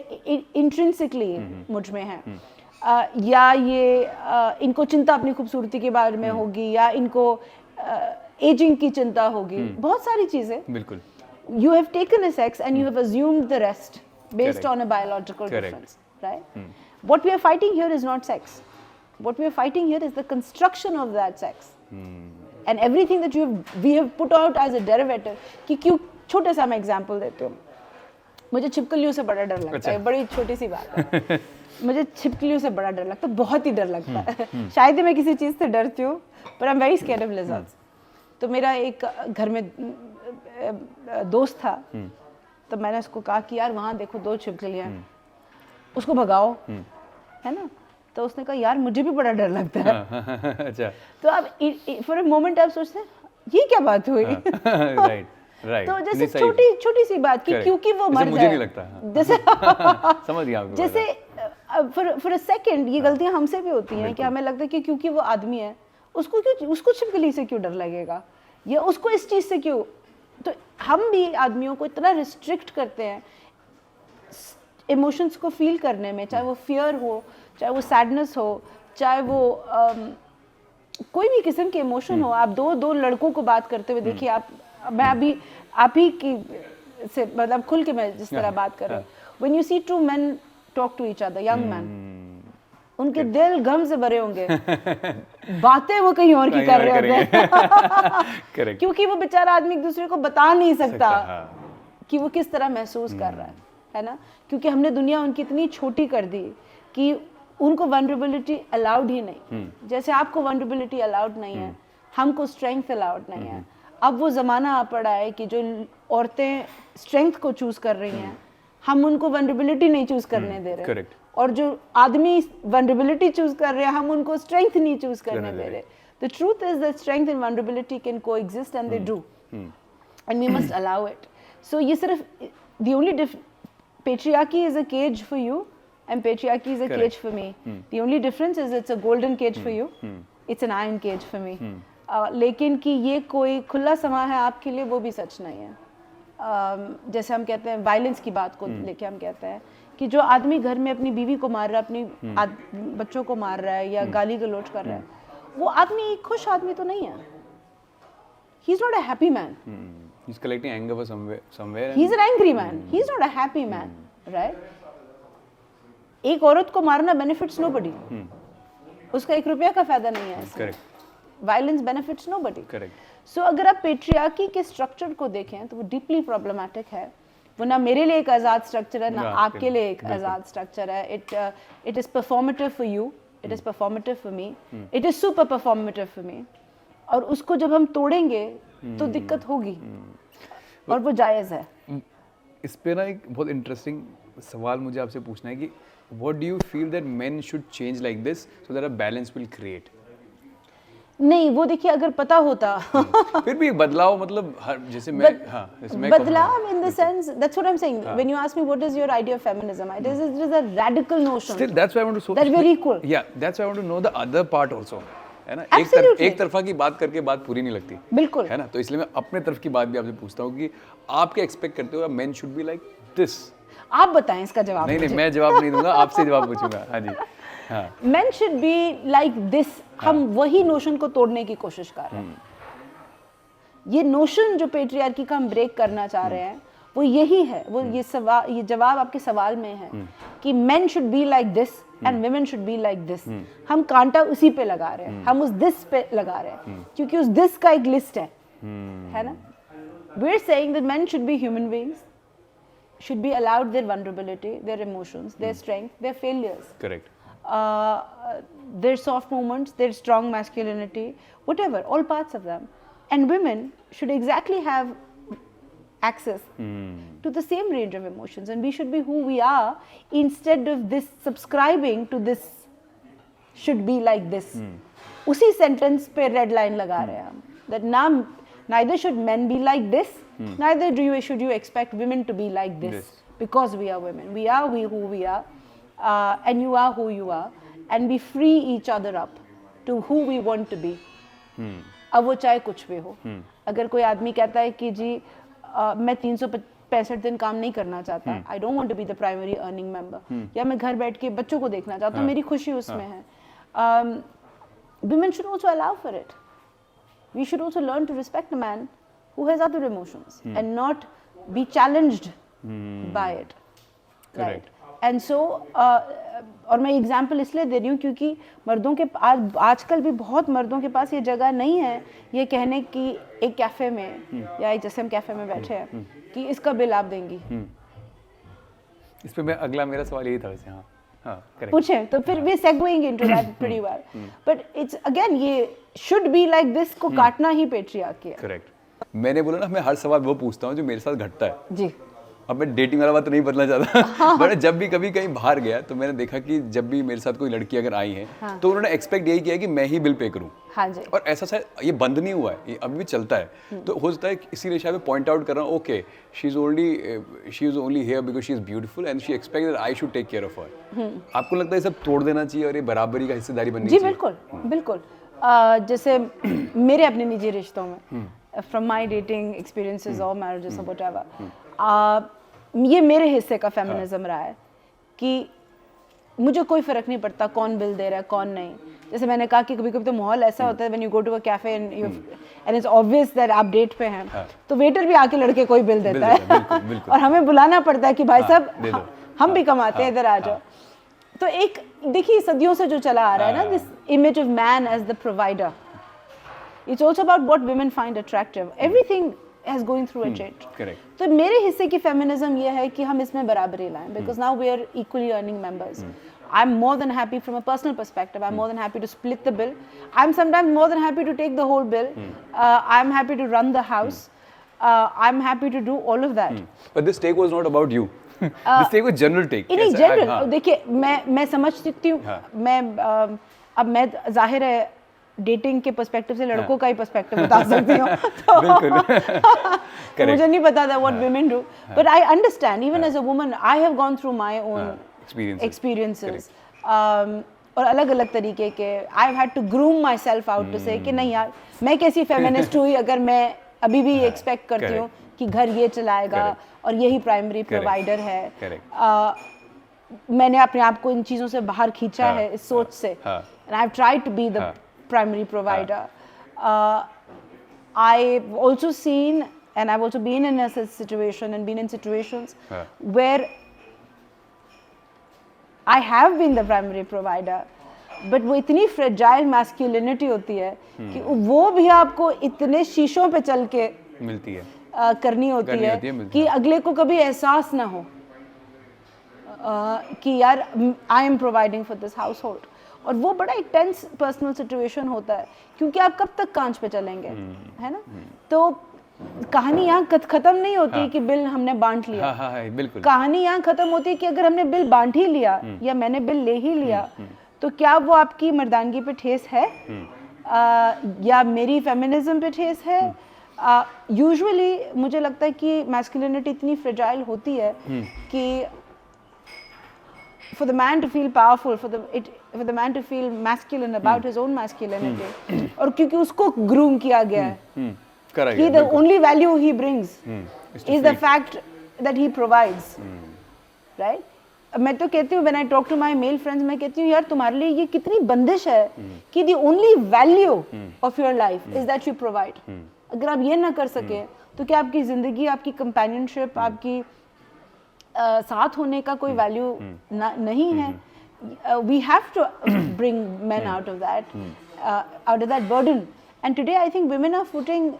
इंट्रिंसिकली मुझ में हैं, या ये इनको चिंता अपनी खूबसूरती के बारे में होगी, या इनको एजिंग की चिंता होगी, बहुत सारी चीज़ें। बिल्कुल। You have taken a sex and you have assumed the rest based on a biological difference, right? What we are fighting here is not sex. What we are fighting here is the construction of that sex, and everything that we have put out as a derivative. कि क्यों, छोटे सा मैं example देती हूँ, मुझे छिपकलियों से बड़ा डर लगता है, बड़ी छोटी सी बात है, मुझे छिपकलियों से बड़ा डर लगता है, बहुत ही डर लगता है। शायद मैं किसी चीज़ से डरती हूँ, पर आई am very scared of lizards. तो मेरा एक घर में दोस्त था, तो मैंने उसको कहा कि यार वहाँ देखो 2 छिपकलियाँ, उसको भगाओ, है ना। तो उसने कहा यार मुझे भी बड़ा डर लगता है। अच्छा। तो अब फॉर अ मोमेंट आप सोचते हैं ये क्या बात हुई। Right, right. तो जैसे छोटी सी बात कि क्योंकि वो मर्द है, मुझे नहीं लगता, जैसे समझ गया आपको। जैसे फॉर अ सेकंड ये गलतियां हमसे भी होती हैं कि हमें लगता है कि क्योंकि वो आदमी है, उसको छिपकली से क्यों डर लगेगा, या उसको इस चीज़ से क्यों। तो हम भी आदमियों को इतना रिस्ट्रिक्ट करते हैं इमोशंस को फील करने में, चाहे वो फियर हो, चाहे वो सैडनेस हो, चाहे वो कोई भी किस्म के इमोशन हो। आप दो लड़कों को बात करते हुए देखिए, मैं अभी आप ही की से मतलब खुल के मैं जिस तरह बात कर रहा हूँ, when you see 2 men talk to each other, young man, उनके दिल गम से भरे होंगे, बातें वो कहीं और की कर रहे होते हैं क्योंकि वो बेचारा आदमी एक दूसरे को बता नहीं सकता कि वो किस तरह महसूस कर रहा है ना। क्योंकि हमने दुनिया उनकी इतनी छोटी कर दी कि उनको वनरेबिलिटी अलाउड ही नहीं, जैसे आपको वनरेबिलिटी अलाउड नहीं है, हमको स्ट्रेंथ अलाउड नहीं है। अब वो ज़माना आ पड़ा है कि जो औरतें स्ट्रेंथ को चूज़ कर रही हैं, हम उनको वनरेबिलिटी नहीं चूज़ करने दे रहे। करेक्ट। और जो आदमी वनरेबिलिटी चूज़ कर रहे हैं, हम उनको स्ट्रेंथ नहीं चूज़ करने दे रहे। The truth is that strength and vulnerability can coexist and they do, and we must allow it. So ये सिर्फ the only patriarchy is a cage for you and patriarchy is a cage for me. The only difference is it's a golden cage for you, it's an iron cage for me. लेकिन कि ये कोई खुला समा है आपके लिए, वो भी सच नहीं है। जैसे हम कहते हैं वायलेंस की बात को लेके हम कहते हैं कि जो आदमी घर में अपनी बीवी को मार रहा है, अपनी बच्चों को मार रहा है या गाली गलौज कर रहा है, वो आदमी खुश आदमी तो नहीं है। He is not a happy man. He's collecting anger for somewhere. He's an angry man. He's not a happy man, right? एक औरत को मारना benefits nobody. उसका 1 रुपया का फायदा नहीं है। Correct. Violence benefits nobody. Correct. So अगर आप patriarchy के structure को देखें तो वो deeply problematic है। वो ना मेरे लिए एक आज़ाद structure है, ना आपके लिए एक आज़ाद structure है। It is performative for you. It is performative for me. It is super performative for me. और उसको जब हम तोड़ेंगे तो दिक्कत होगी, और वो जायज़ है। इस पे ना एक बहुत इंटरेस्टिंग सवाल मुझे आपसे पूछना है कि what do you feel that main should change like this so that a balance will create? नहीं, वो देखिए अगर पता होता फिर भी एक बदलाव, मतलब हर जैसे मैं बदलाव in the sense, that's what I am saying, when you ask me what is your idea of feminism, it is a radical notion. Still that's why I want to that very cool. या that's why I want to know the other part also, है ना? एक तरफा की बात करके बात पूरी नहीं लगती, बिल्कुल, है ना? तो इसलिए मैं अपने तरफ की बात भी आपसे पूछता हूँ कि आप क्या एक्सपेक्ट करते हो main should be like this? आप बताएं इसका जवाब। नहीं, मैं जवाब नहीं दूंगा, आपसे जवाब पूछूंगा। हाँ जी, हाँ। Main should be like this. हम वही नोशन को तोड़ने की कोशिश कर रहे हैं। ये नोशन जो पेट्रियार्की का हम ब्रेक करना चाह रहे हैं, वो यही है। वो ये जवाब आपके सवाल में है कि main should be like this and women should be like this. हम कांटा उसी पे लगा रहे हैं, हम उस दिस पे लगा रहे हैं, क्योंकि उस दिस का एक लिस्ट है ना? We're saying that men should be human beings, should be allowed their vulnerability, their emotions, their strength, their failures. Correct. Their soft moments, their strong masculinity, whatever, all parts of them. And women should exactly have access to the same range of emotions, and we should be who we are instead of this subscribing to this should be like this. उसी sentence पे red line लगा रहे हैं हम, that neither should men be like this, neither should you expect women to be like this, because we are women. We are who we are, and you are who you are, and we free each other up to who we want to be. अब वो चाहे कुछ भी हो। अगर कोई आदमी कहता है कि जी मैं 365 दिन काम नहीं करना चाहता, I don't want to be the primary earning member, या मैं घर बैठ के बच्चों को देखना चाहता हूँ, मेरी खुशी उसमें है। Women should also allow for it. We should also learn to respect a man who has other emotions and not be challenged by it. Correct. And so और मैं एग्जाम्पल इसलिए दे रही हूँ क्योंकि मर्दों के आजकल भी बहुत मर्दों के पास ये जगह नहीं है ये कहने की एक कैफ़े में या एक जैसे हम कैफ़े में बैठे हैं कि इसका बिल आप देंगी। इस पे मैं अगला मेरा सवाल यही था वैसे। हाँ करेक्ट। पूछें तो फिर we segueing into that pretty well. But it's again ये should be like this को काटना ही पेट्रियार्की है। करेक्ट। मैंने बोला ना मैं हर सवाल वो पूछता हूँ जो मेरे साथ घटता है। जी। अब मैं डेटिंग वाला बात तो नहीं बदलना चाहता बट जब भी कभी कहीं बाहर गया तो मैंने देखा कि जब भी मेरे साथ कोई लड़की अगर आई है तो उन्होंने एक्सपेक्ट यही किया कि मैं ही बिल पे करूं। हाँ जी। और ऐसा शायद ये बंद नहीं हुआ है, ये अभी भी चलता है। तो हो सकता है इसीलिए शायद मैं पॉइंट आउट कर रहा हूँ okay she is only here because she is beautiful and she expect that I should take care of her. आपको लगता है सब तोड़ देना चाहिए और ये बराबरी का हिस्सेदारी बननी चाहिए? जी बिल्कुल बिल्कुल। जैसे मेरे अपने निजी रिश्तों में फ्रॉम माई डेटिंग एक्सपीरियंसेस और मैरिजेस और व्हाटएवर ये मेरे हिस्से का फेमिनिज्म रहा है कि मुझे कोई फ़र्क नहीं पड़ता कौन बिल दे रहा है कौन नहीं। जैसे मैंने कहा कि कभी कभी तो माहौल ऐसा होता है when you go to a cafe and it's obvious that आप डेट पे हैं तो वेटर भी आके लड़के कोई बिल देता है बिल्कुल। और हमें बुलाना पड़ता है कि भाई साहब हम भी कमाते हैं इधर आ जाओ। तो एक देखिए सदियों से जो चला आ रहा है ना this image of man as the provider, it's also about what women find attractive. has going through a change. Correct. तो मेरे हिस्से की फेमिनिज्म ये है कि हम इसमें बराबरी लाएं, because now we are equally earning members. I'm more than happy from a personal perspective. I'm more than happy to split the bill. I'm sometimes more than happy to take the whole bill. I'm happy to run the house. I'm happy to do all of that. But this take was not about you. This take was general take. In general, देखिए मैं समझ सकती हूँ. मैं अब मैं जाहिर है डेटिंग के पर्सपेक्टिव से लड़कों का ही पर्सपेक्टिव बता सकती हूँ. तो मुझे नहीं पता था what women do. But I understand. Even as a woman, I have gone through my own experiences. और अलग अलग तरीके के I've had to groom myself out to say कि नहीं यार मैं कैसी फेमिनिस्ट हुई अगर मैं अभी भी एक्सपेक्ट करती हूँ कि घर ये चलाएगा और यही प्राइमरी प्रोवाइडर है. मैंने अपने आप को इन चीज़ों से बाहर खींचा है इस सोच से. And I've tried to be the primary provider. I've also seen and I've also been in a situation and been in situations where I have been the primary provider, but वो इतनी fragile masculinity होती है कि वो भी आपको इतने शीशों पे चल के मिलती है, करनी होती है कि अगले को कभी एहसास ना हो कि यार I am providing for this household. और वो बड़ा एक टेंस पर्सनल सिचुएशन होता है क्योंकि आप कब तक कांच पे चलेंगे, है ना. तो कहानी यहाँ खत्म नहीं होती कि बिल हमने बांट लिया. बिल्कुल. कहानी यहाँ खत्म होती है कि अगर हमने बिल बांट ही लिया या मैंने बिल ले ही लिया तो क्या वो आपकी मर्दानगी पे ठेस है या मेरी फेमिनिज्म पे ठेस है. यूजुअली मुझे लगता है कि मैस्कुलिनिटी इतनी फ्रेजाइल होती है कि for the man to feel powerful, for the man to feel masculine about his own masculinity, और क्योंकि उसको groom किया गया है कि the only value he brings is the fact that he provides, right? मैं तो कहती हूँ when I talk to my male friends मैं कहती हूँ यार तुम्हारे लिए ये कितनी बंदिश है कि the only value of your life is that you provide. अगर आप ये ना कर सके तो क्या आपकी जिंदगी, आपकी companionship, आपकी साथ होने का कोई वैल्यू नहीं है. We have to bring men out of that burden. And today I think women are putting,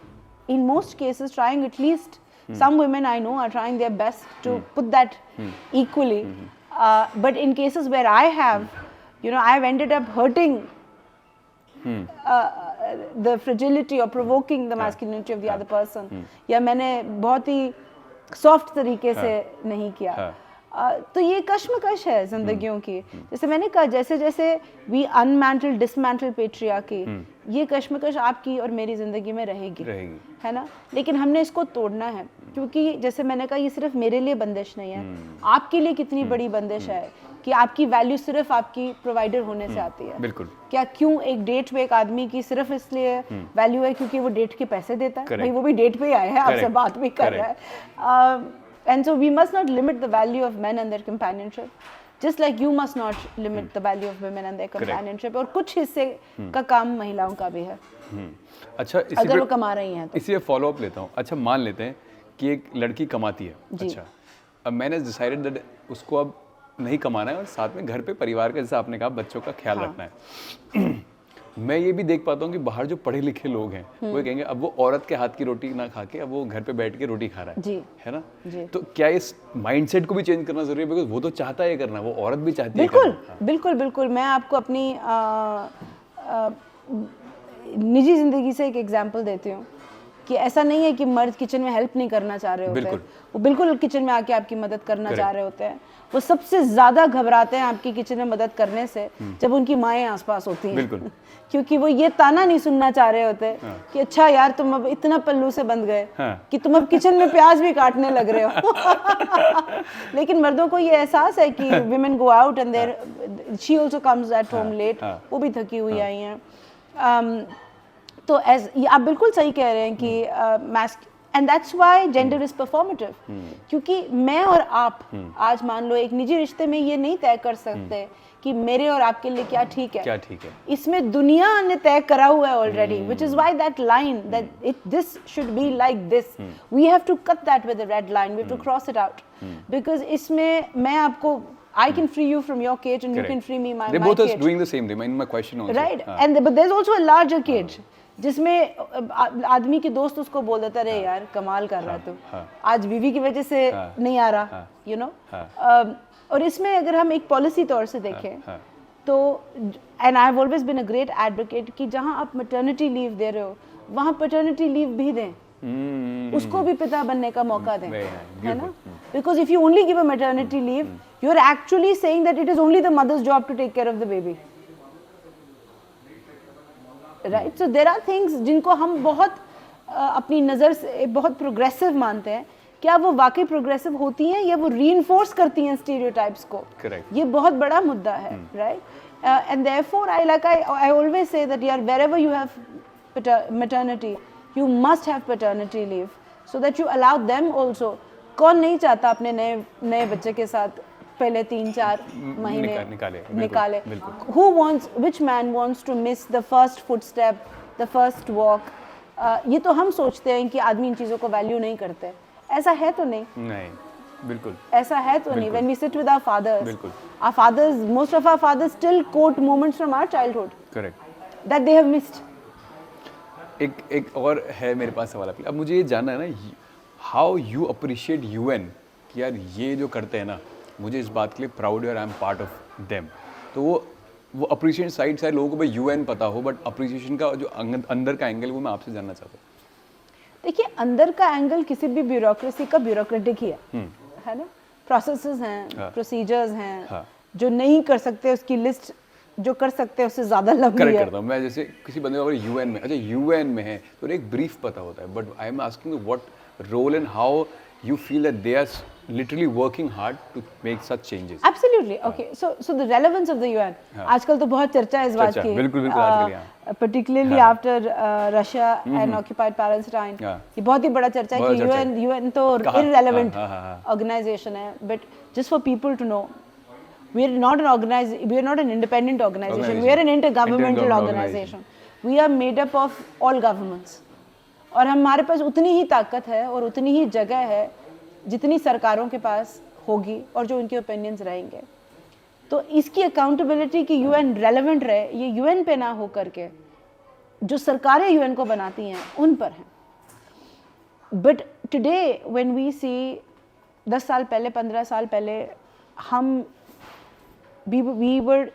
in most cases, trying at least some women I know are trying their best to put that equally. But in cases where I have, I've ended up hurting the fragility or provoking the masculinity of the other person. या मैंने बहुत ही soft तरीके से नहीं किया. तो ये कश्मकश है जिंदगियों की. जैसे मैंने कहा जैसे जैसे वी अनमैंटल डिसमैंटल पेट्रियार्की, ये कश्मकश आपकी और मेरी जिंदगी में रहेगी, है ना. लेकिन हमने इसको तोड़ना है क्योंकि जैसे मैंने कहा ये सिर्फ मेरे लिए बंदिश नहीं है, आपके लिए कितनी बड़ी बंदिश है कि आपकी वैल्यू सिर्फ आपकी प्रोवाइडर होने से आती है. बिल्कुल. क्या क्यों एक डेट पे एक आदमी की सिर्फ इसलिए वैल्यू है क्योंकि वो डेट के पैसे देता है? भाई वो भी डेट पे ही आया है, आपसे बात भी कर रहा है. And so we must not limit the value of men and their companionship, just like you must not limit the value of women and their companionship. और कुछ हिस्से का काम महिलाओं का भी है. अच्छा, अगर वो कमा रही हैं तो. इसी फॉलो अप लेता हूँ. अच्छा, मान लेते हैं कि एक लड़की कमाती है. अच्छा, अब मैंने डिसाइडेड दैट उसको अब नहीं कमाना है और साथ में घर पे परिवार का, जैसे आपने कहा, बच्चों का ख्याल रखना है. मैं ये भी देख पाता हूँ कि बाहर जो पढ़े लिखे लोग हैं वो कहेंगे अब वो औरत के हाथ की रोटी ना खा के अब वो घर पे बैठ के रोटी खा रहा है. है ना. तो क्या इस माइंडसेट को भी चेंज करना जरूरी है? बिकॉज वो तो चाहता है करना, वो औरत भी चाहती है. बिल्कुल. मैं आपको अपनी निजी जिंदगी से एक एग्जांपल देती हूँ कि ऐसा नहीं है कि मर्द किचन में हेल्प नहीं करना चाह रहे होते हैं. वो बिल्कुल किचन में आके आपकी मदद करना चाह रहे होते हैं. वो सबसे ज्यादा घबराते हैं आपकी किचन में मदद करने से जब उनकी माएँ आसपास होती हैं. क्योंकि वो ये ताना नहीं सुनना चाह रहे होते कि अच्छा यार तुम अब इतना पल्लू से बंध गए कि तुम अब किचन में प्याज भी काटने लग रहे हो. लेकिन मर्दों को ये एहसास है कि women go out and she also comes at home late. वो भी थकी हुई आई हैं. तो आप बिल्कुल सही कह रहे हैं कि and that's why gender is performative. क्योंकि मैं और आप आज मान लो एक निजी रिश्ते में ये नहीं तय कर सकते कि मेरे और आपके लिए क्या ठीक है. इसमें दुनिया ने तय करा हुआ है already, which is why that line that this should be like this, we have to cut that with a red line, we have to cross it out. Because इसमें मैं आपको I can free you from your cage and Correct. you can free me my They my both cage. are doing the same thing. My question also. Right, हाँ. and but there's also a larger cage जिसमें आदमी के दोस्त उसको बोल देता रहे यार कमाल कर रहा है तू, आज बीवी की वजह से नहीं आ रहा, you know. और इसमें अगर हम एक पॉलिसी तौर से देखें तो, and I have always been a great advocate कि जहां आप मैटरनिटी लीव दे रहे हो वहां पैटर्निटी लीव भी दें, उसको भी पिता बनने का मौका दें, है ना. Because if you only give a maternity leave you are actually saying that it is only the mother's job to take care of the baby, right. So there are things जिनको हम बहुत अपनी नज़र से बहुत प्रोग्रेसिव मानते हैं, क्या वो वाकई प्रोग्रेसिव होती हैं या वो रीइंफोर्स करती हैं स्टीरियोटाइप्स को. Correct. ये बहुत बड़ा मुद्दा है, right. And therefore I always say that यार wherever you have maternity you must have paternity leave so that you allow them also. कौन नहीं चाहता अपने नए बच्चे के साथ पहले 3-4 महीने निकाले. Who wants, which man wants to miss the first footstep, the first walk? ये तो हम सोचते हैं कि आदमी इन चीज़ों को वैल्यू नहीं करते, ऐसा है तो नहीं, बिल्कुल ऐसा है तो नहीं. When we sit with our fathers, most of our fathers still quote moments from our childhood. Correct. That they have missed. एक और है मेरे पास सवाल आपके लिए. अब मुझे ये जानना है ना, हाउ यू अप्रिशिएट यूएन कि यार ये जो करते हैं ना, मुझे इस बात के लिए प्राउड है और I am part of them. तो वो अप्रिशिएशन साइड सारे लोगों को भाई यूएन पता हो, बट अप्रिशिएशन का जो अंदर का एंगल वो मैं आपसे जानना चाहता हूँ. देखिए, अंदर का एंगल किसी भी ब्यूरोक्रेसी का ब्यूरोक्रेटिक ही है ना. प्रोसेसेस हैं, प्रोसीजर्स हैं, जो नहीं कर सकते उसकी लिस्ट, जो कर सकते हैं उससे ज़्यादा लंबी है. करेक्ट करता हूँ मैं. जैसे किसी बंदे को यूएन में, अच्छा यूएन में है तो एक ब्रीफ पता होता है, but I am asking what role and how you feel that they are literally working hard to make such changes. Absolutely. Okay. So the relevance of the UN. आजकल तो बहुत चर्चा है इस बात की. बिल्कुल आजकल. Particularly after Russia and occupied Palestine. ये बहुत ही बड़ा चर्चा है कि UN तो irrelevant organization है. But just for people to know, we are not an independent organization. We are an intergovernmental organization. We are made up of all governments. और हमारे पास उतनी ही ताकत है और उतनी ही जगह है जितनी सरकारों के पास होगी और जो उनके ओपिनियंस रहेंगे. तो इसकी अकाउंटेबिलिटी की यूएन रेलेवेंट रहे, ये यूएन पे ना हो करके जो सरकारें यूएन को बनाती हैं उन पर हैं. बट टुडे व्हेन वी सी 10 साल पहले 15 साल पहले हम वी वर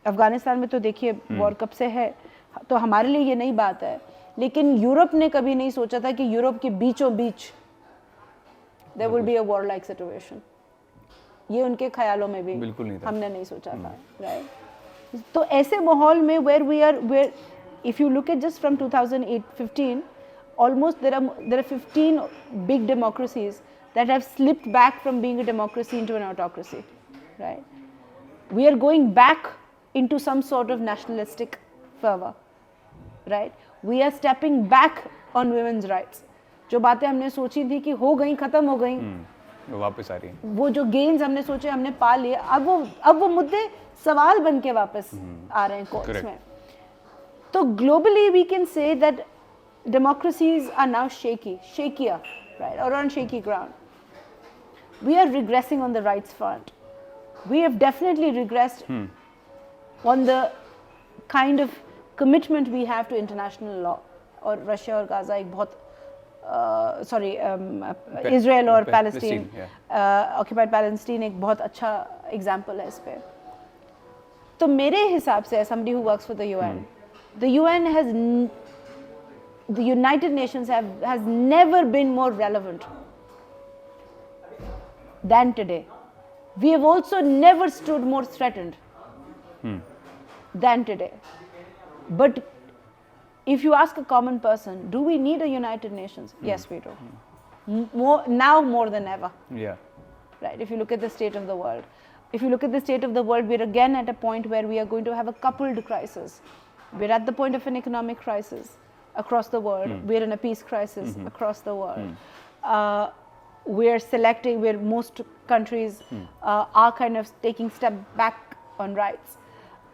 अफगानिस्तान में, तो देखिए वॉर कब से है, तो हमारे लिए ये नई बात है. लेकिन यूरोप ने कभी नहीं सोचा था कि यूरोप के बीचों बीच there will be a war like situation. ये उनके ख्यालों में भी बिल्कुल नहीं था, हमने नहीं सोचा था, राइट. तो ऐसे माहौल में where if you look at just from 2008-15 almost there are 15 big democracies that have slipped back from being a democracy into an autocracy, right. We are going back into some sort of nationalistic fervor, right. We are stepping back on women's rights. जो बातें हमने सोची थी कि हो गई, खत्म हो गई, वापस आ रही हैं. वो जो गेन्स हमने सोचे हमने पा लिए, अब वो मुद्दे सवाल बन के वापस आ रहे हैं कोर्ट्स में. तो globally we can say that democracies are now shakier, right, or on shaky ground. We are regressing on the rights front. We have definitely regressed on the kind of commitment we have to international law. और Russia और Gaza एक बहुत Israel और Palestine, occupied Palestine एक बहुत अच्छा example है इस पे. तो मेरे हिसाब से somebody who works for the UN, the UN has the United Nations has never been more relevant than today. We have also never stood more threatened than today. But if you ask a common person, do we need a United Nations? Yes, we do. Now more than ever. Yeah. Right. If you look at the state of the world, we're again at a point where we are going to have a coupled crisis. We're at the point of an economic crisis across the world. We're in a peace crisis across the world. Where most countries are kind of taking step back on rights.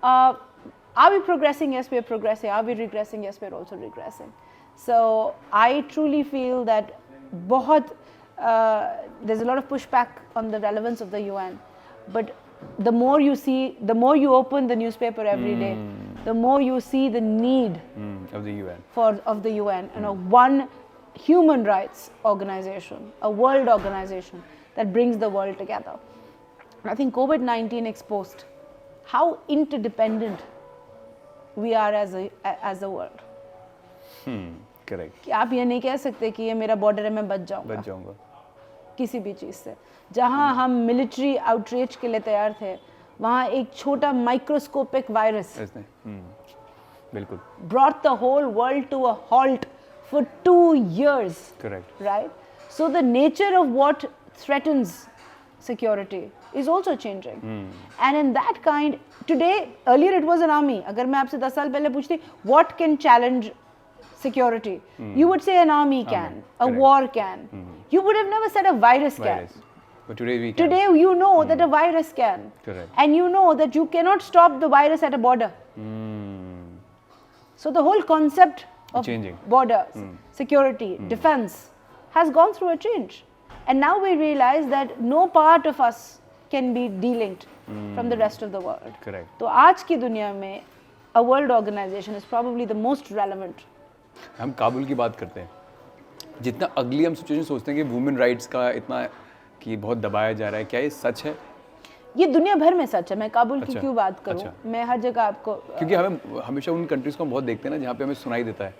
Are we progressing? Yes, we're progressing. Are we regressing? Yes, we're also regressing. So I truly feel that there's a lot of pushback on the relevance of the UN, but the more you see, the more you open the newspaper every day, the more you see the need of the UN. of the UN, one human rights organization, a world organization that brings the world together. I think COVID-19 exposed how interdependent we are as a world. Correct. कि आप ये नहीं कह सकते कि ये मेरा border है, मैं बच जाऊंगा किसी भी चीज़ से. जहाँ हम मिलिट्री आउटरीच के लिए तैयार थे, वहाँ एक छोटा माइक्रोस्कोपिक वायरस बिल्कुल brought the whole world to a halt for 2 years. Correct. Right? So the nature of what threatens security is also changing. And in that kind, today, earlier it was an army. अगर मैं आपसे 10 साल पहले पूछती, what can challenge security? You would say an army can, a Correct. war can. You would have never said a virus can. But today we can. Today you know that a virus can. Correct. And you know that you cannot stop the virus at a border. So the whole concept of Changing. borders, security, defense has gone through a change. And now we realize that no part of us can be delinked from the rest of the world. Correct. तो आज की दुनिया में a world organization is probably the most relevant. हम काबुल की बात करते हैं, जितना अगली हम सिचुएशन सोचते हैं कि वुमेन राइट्स का इतना कि बहुत दबाया जा रहा है, क्या ये सच है? ये दुनिया भर में सच है. मैं काबुल की अच्छा, क्यों बात करूं? अच्छा. मैं हर जगह आपको क्योंकि हमें हमेशा उन कंट्रीज को हम बहुत देखते हैं ना जहाँ पे हमें सुनाई देता है,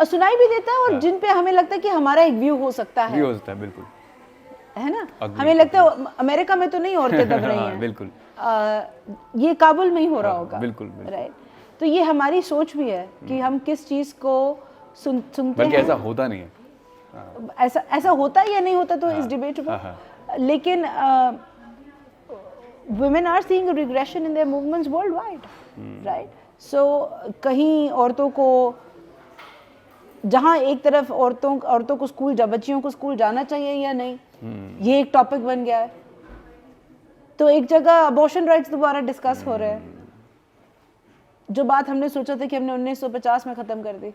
सुनाई भी देता है और जिन पे हमें लगता है कि हमारा एक व्यू हो सकता भी है, हो सकता है. बिल्कुल है ना. Agree, हमें लगता है अमेरिका में तो नहीं औरतें दब रही हैं, बिल्कुल ये काबुल में ही हो रहा होगा. बिल्कुल. राइट. तो ये हमारी सोच भी है कि हम किस चीज़ को सुनते बल्कि हैं. ऐसा होता नहीं है. ऐसा होता है या नहीं होता तो इस डिबेटेबल. लेकिन women are seeing a regression in their movements worldwide, right? So कहीं औरतों को, जहाँ एक तरफ औरतों को स्कूल, बच्चियों को स्कूल जाना चाहिए या नहीं, ये एक टॉपिक बन गया है. तो एक जगह अबॉर्शन राइट्स दोबारा डिस्कस हो रहे हैं, जो बात हमने सोचा था कि हमने 1950 में खत्म कर दी.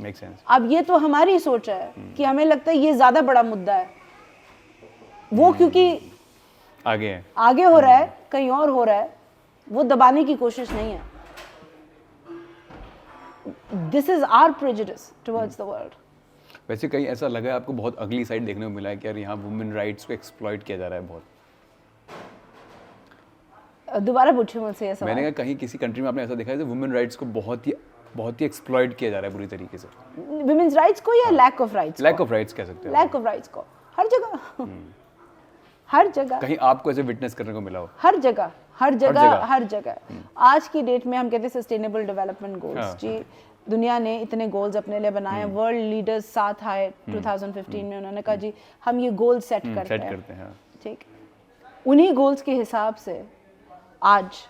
Make sense. अब ये तो हमारी सोच है कि हमें लगता है ये ज्यादा बड़ा मुद्दा है, वो क्योंकि आगे हो रहा है, कहीं और हो रहा है, वो दबाने की कोशिश नहीं है. This is our prejudice towards the world. वैसे कहीं ऐसा लगा है आपको बहुत अगली साइड देखने को मिला है कि यार यहाँ वुमेन राइट्स को एक्सप्लॉइट किया जा रहा है बहुत? दोबारा पूछिए मुझसे ये सवाल. मैंने कहा कहीं किसी कंट्री में आपने ऐसा देखा है कि वुमेन राइट्स को बहुत ही एक्सप्लॉइट किया जा रहा है बुरी तरीके से? विमेन्स राइट्स को या lack of rights? Lack of rights कह सकते हैं. लैक ऑफ राइट्स को हर जगह, हर जगह. कहीं आपको ऐसे विटनेस करने को मिला हो? हर जगह. आज की डेट में हम कहते हैं सस्टेनेबल डेवलपमेंट गोल्स. जी, दुनिया ने इतने गोल्स अपने लिए बनाए, वर्ल्ड लीडर्स साथ आए 2015 में, उन्होंने कहा जी हम ये गोल सेट करते हैं. ठीक. उन्हीं गोल्स के हिसाब से आज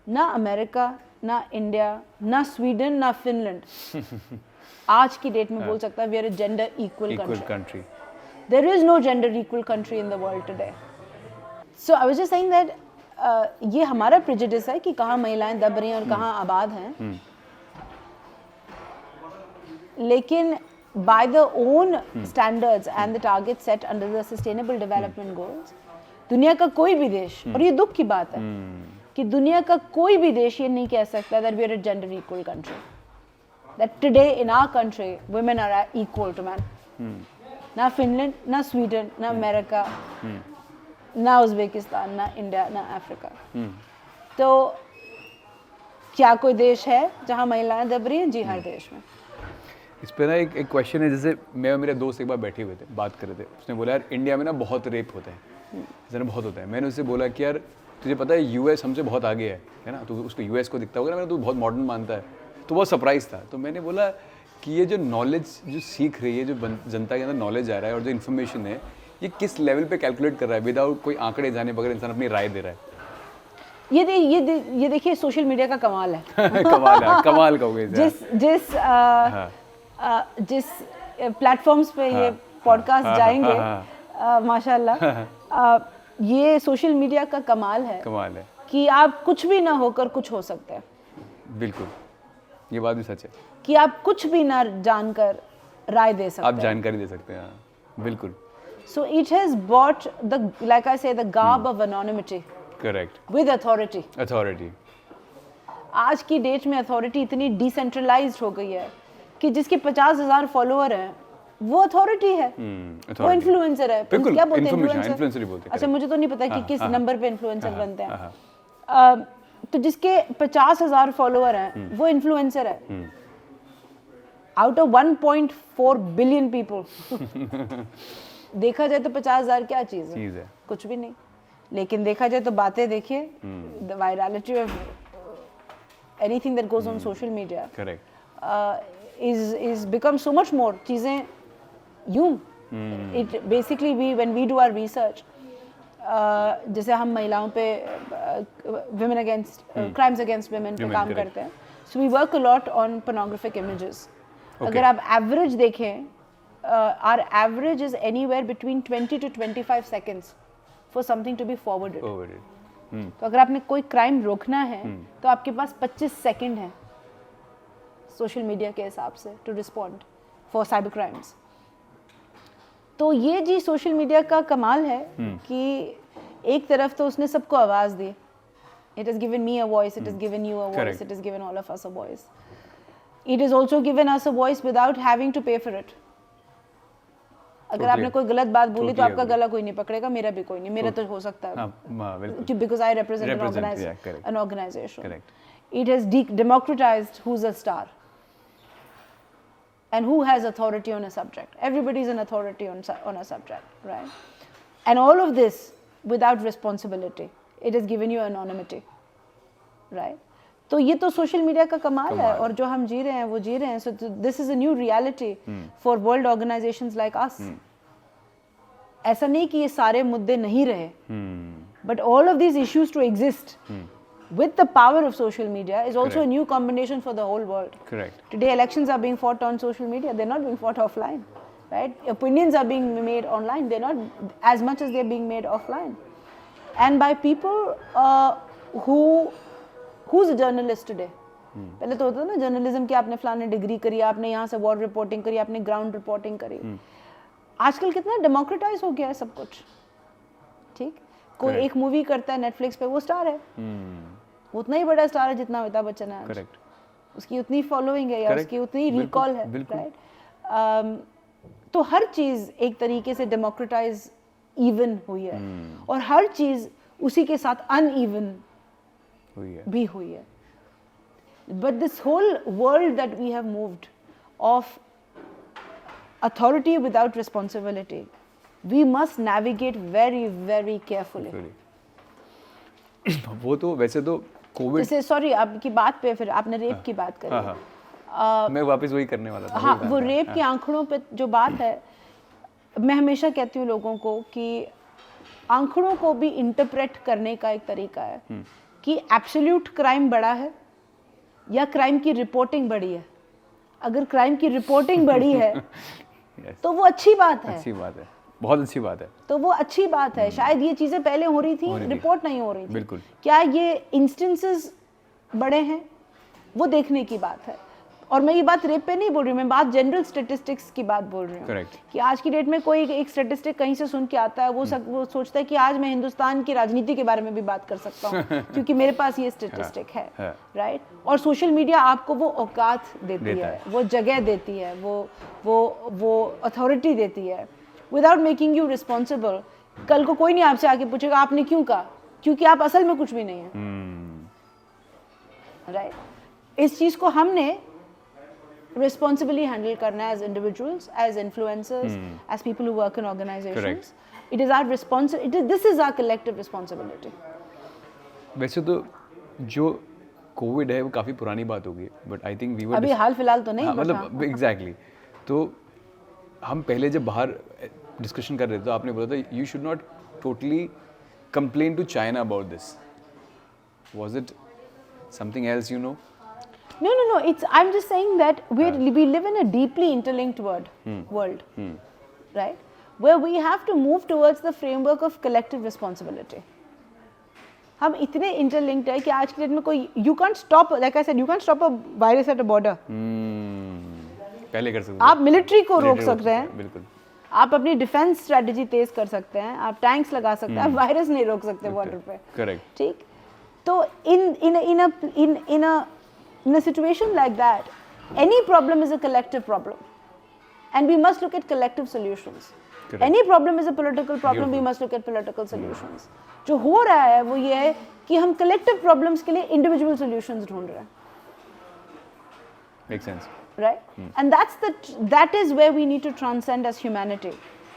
ना अमेरिका, ना इंडिया, ना स्वीडन, ना फिनलैंड आज की डेट में बोल सकता है we are a gender equal country. There is no gender equal country in the world today. So I was just saying that ये हमारा प्रेजुडिस है कि कहाँ महिलाएं दब रही हैं और कहाँ आबाद हैं. लेकिन by the own standards and the targets set under the sustainable development goals, दुनिया का कोई भी देश, और ये दुख की बात है कि दुनिया का कोई भी देश ये नहीं कह सकता that we are a gender equal country, that today in our country women are equal to men. ना फिनलैंड, ना स्वीडन, ना अमेरिका, ना उज़्बेकिस्तान, ना इंडिया, ना अफ्रीका. तो क्या कोई देश है जहाँ महिलाएं दब रही हैं? जी, हर देश में. इस पे ना एक क्वेश्चन है, जैसे मैं और मेरे दोस्त एक बार बैठे हुए थे, बात कर रहे थे. उसने बोला यार इंडिया में ना बहुत रेप होते हैं, जरा बहुत होता है. मैंने उससे बोला कि यार तुझे पता है यूएस हमसे बहुत आगे है ना, तो उसको यूएस को दिखता होगा ना, मैंने तो बहुत मॉडर्न मानता है. तो बहुत सरप्राइज था. तो मैंने बोला कि ये जो नॉलेज जो सीख रही है, जो जनता के अंदर नॉलेज आ रहा है और जो इन्फॉर्मेशन है, ये किस लेवल पे कैलकुलेट कर रहा है विदाउट कोई आंकड़े जाने बगैर इंसान अपनी राय दे रहा है. ये देखिए सोशल मीडिया का कमाल है. कमाल कहोगे. जिस प्लेटफॉर्म्स पे ये पॉडकास्ट जाएंगे, माशाल्लाह, ये सोशल मीडिया का कमाल है कि आप कुछ भी ना होकर कुछ हो सकते हैं. बिल्कुल, ये बात भी सच है कि आप कुछ भी ना जानकर राय दे सकते हैं, आप जानकारी दे सकते हैं. बिल्कुल. So it has bought the, like I say, the garb of anonymity Correct. with authority. Authority. आज की डेट में अथॉरिटी इतनी डिसेंट्रलाइज्ड हो गई है कि जिसके 50,000 फॉलोअर हैं वो अथॉरिटी है, वो इन्फ्लुएंसर है। बिल्कुल, क्या बोलते हैं इन्फ्लुएंसर ही बोलते हैं। अच्छा, मुझे तो नहीं पता कि किस नंबर पे इन्फ्लुएंसर बनते हैं। तो जिसके 50,000 फॉलोअर हैं वो इन्फ्लुएंसर है आउट ऑफ 1.4 बिलियन पीपल। देखा जाए तो 50,000 क्या चीज है? कुछ भी नहीं। लेकिन देखा जाए तो बातें देखिए, the virality of anything that goes on social media is become so much more. चीजें यूं, it basically when we do our research, जैसे हम महिलाओं पे women against crimes against women पे काम करते हैं, so we work a lot on pornographic images. अगर आप average देखें, our average is anywhere between 20 to 25 seconds for something to be forwarded. तो अगर आपने कोई क्राइम रोकना है तो आपके पास 25 सेकंड है सोशल मीडिया के हिसाब से to respond for cyber crimes. तो ये जी सोशल मीडिया का कमाल है कि एक तरफ तो उसने सबको आवाज दी, it has given me a voice, it has given you a voice, it has given all of us a voice, it has also given us a voice without having to pay for it. अगर आपने कोई गलत बात बोली तो आपका गला कोई नहीं पकड़ेगा, मेरा भी कोई नहीं, मेरा तो हो सकता है because I represent an organization. It has democratized who's a star and who has authority on a subject. Everybody is an authority on a subject, right? And all of this without responsibility. It has given you anonymity, right? तो ये तो social media का कमाल है, और जो हम जी रहे हैं वो जी रहे हैं। So this is a new reality for world organizations like us. ऐसा नहीं कि ये सारे मुद्दे नहीं रहे, but all of these issues to exist with the power of social media is also a new combination for the whole world. Correct. Today elections are being fought on social media, they're not being fought offline, right? Opinions are being made online, they're not as much as they're being made offline, and by people who's a journalist today. पहले तो होता था ना journalism की, आपने फलाने degree करी, आपने यहाँ से वॉर रिपोर्टिंग करी, आपने ग्राउंड रिपोर्टिंग करी। आजकल कितना डेमोक्रेटाइज हो गया है सब कुछ, ठीक? कोई एक मूवी करता है नेटफ्लिक्स पे, वो स्टार है, वो उतना ही बड़ा स्टार है जितना अमिताभ बच्चन है। करेक्ट। उसकी उतनी फॉलोइंग है या उसकी उतनी रिकॉल है, राइट? तो हर चीज एक तरीके से डेमोक्रेटाइज इवन हुई है, और हर चीज उसी के साथ अनइवन भी हुई है। But this whole world that we have moved off authority without responsibility, we must navigate very very carefully. वो तो वैसे तो कोविड, जैसे सॉरी आपकी बात पे फिर आपने रेप की बात करी, मैं वापस वही करने वाला था। हाँ, वो रेप के आंकड़ों पे जो बात है, मैं हमेशा कहती हूँ लोगों को कि आंकड़ों को भी इंटरप्रेट करने का एक तरीका है कि एब्सोल्यूट क्राइम बड़ा है या क्राइम की रिपोर्टिंग बड़ी है। अगर क्राइम की रिपोर्टिंग बड़ी है तो वो अच्छी बात है, अच्छी बात है, बहुत अच्छी बात है, तो वो अच्छी बात है। शायद ये चीजें पहले हो रही थी, रिपोर्ट नहीं हो रही थी। बिल्कुल। क्या ये इंस्टेंसेस बड़े हैं, वो देखने की बात है। और मैं ये बात रेप पे नहीं बोल रही हूँ, मैं बात जनरल स्टैटिस्टिक्स की बात बोल रही हूँ कि आज की डेट में कोई एक स्टैटिस्टिक कहीं से सुन के आता है, वो सोचता है कि आज मैं हिंदुस्तान की राजनीति के बारे में भी बात कर सकता हूँ क्योंकि मेरे पास ये स्टैटिस्टिक है, राइट? और सोशल मीडिया आपको वो औकात देती है, वो जगह देती है, वो अथॉरिटी देती है विदाउट मेकिंग यू रिस्पॉन्सिबल। कल को कोई नहीं आपसे आके पूछेगा आपने क्यों कहा, क्योंकि आप असल में कुछ भी नहीं है, राइट? इस चीज को हमने responsibly handle करना है as individuals, as influencers, as people who work in organizations. It is our responsibility. This is our collective responsibility. वैसे तो जो कोविड है वो काफ़ी पुरानी बात होगी, but I think we were अभी हाल फिलहाल तो नहीं, मतलब एग्जैक्टली। तो हम पहले जब बाहर डिस्कशन कर रहे थे तो आपने बोला था you should not totally complain to China about this. Was it something else, you know? No. I'm just saying that we live in a deeply interlinked world, right? Where we have to move towards the framework of collective responsibility. हम इतने interlinked है कि आज की date में कोई you can't stop, like I said, you can't stop a virus at a border. पहले कर सकते, आप मिलिट्री को रोक सकते हैं, बिल्कुल, आप अपनी डिफेंस स्ट्रेटजी तेज कर सकते हैं, आप टैंक्स लगा सकते हैं, आप वायरस नहीं रोक सकते बॉर्डर पे। करेक्ट। ठीक, तो in a situation like that, any problem is a collective problem, and we must look at collective solutions. Correct. Any problem is a political problem, we must look at political solutions. जो हो रहा है वो ये है कि हम collective problems के लिए individual solutions ढूंढ रहे हैं. Makes sense. Right? And that is where we need to transcend as humanity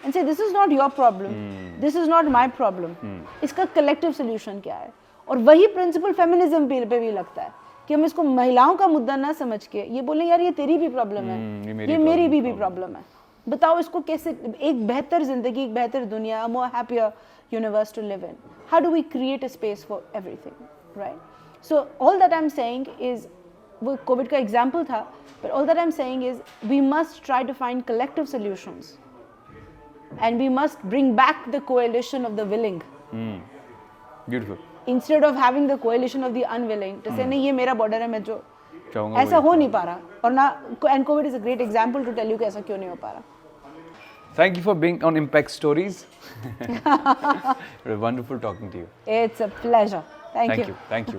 and say this is not your problem, this is not my problem. इसका collective solution क्या है? और वही principle feminism पे भी लगता है कि हम इसको महिलाओं का मुद्दा ना समझ के ये बोलें यार ये तेरी भी प्रॉब्लम है, ये मेरी भी प्रॉब्लम है, बताओ इसको कैसे एक बेहतर जिंदगी, एक बेहतर दुनिया, a more happier universe to live in. How do we create a space for everything, right? So all that I'm saying is, वो कोविड का एग्जाम्पल था, but all that I'm saying is we must try to find collective solutions and we must bring back the coalition of the willing. Beautiful. Instead of having the coalition of the unwilling to say नहीं ये मेरा border है, मैं जो चाहूँगा ऐसा हो नहीं पा रहा, और ना, and COVID is a great example to tell you कि ऐसा क्यों नहीं हो पा रहा. Thank you for being on Impact Stories. It was wonderful talking to you. It's a pleasure. Thank you. Thank you.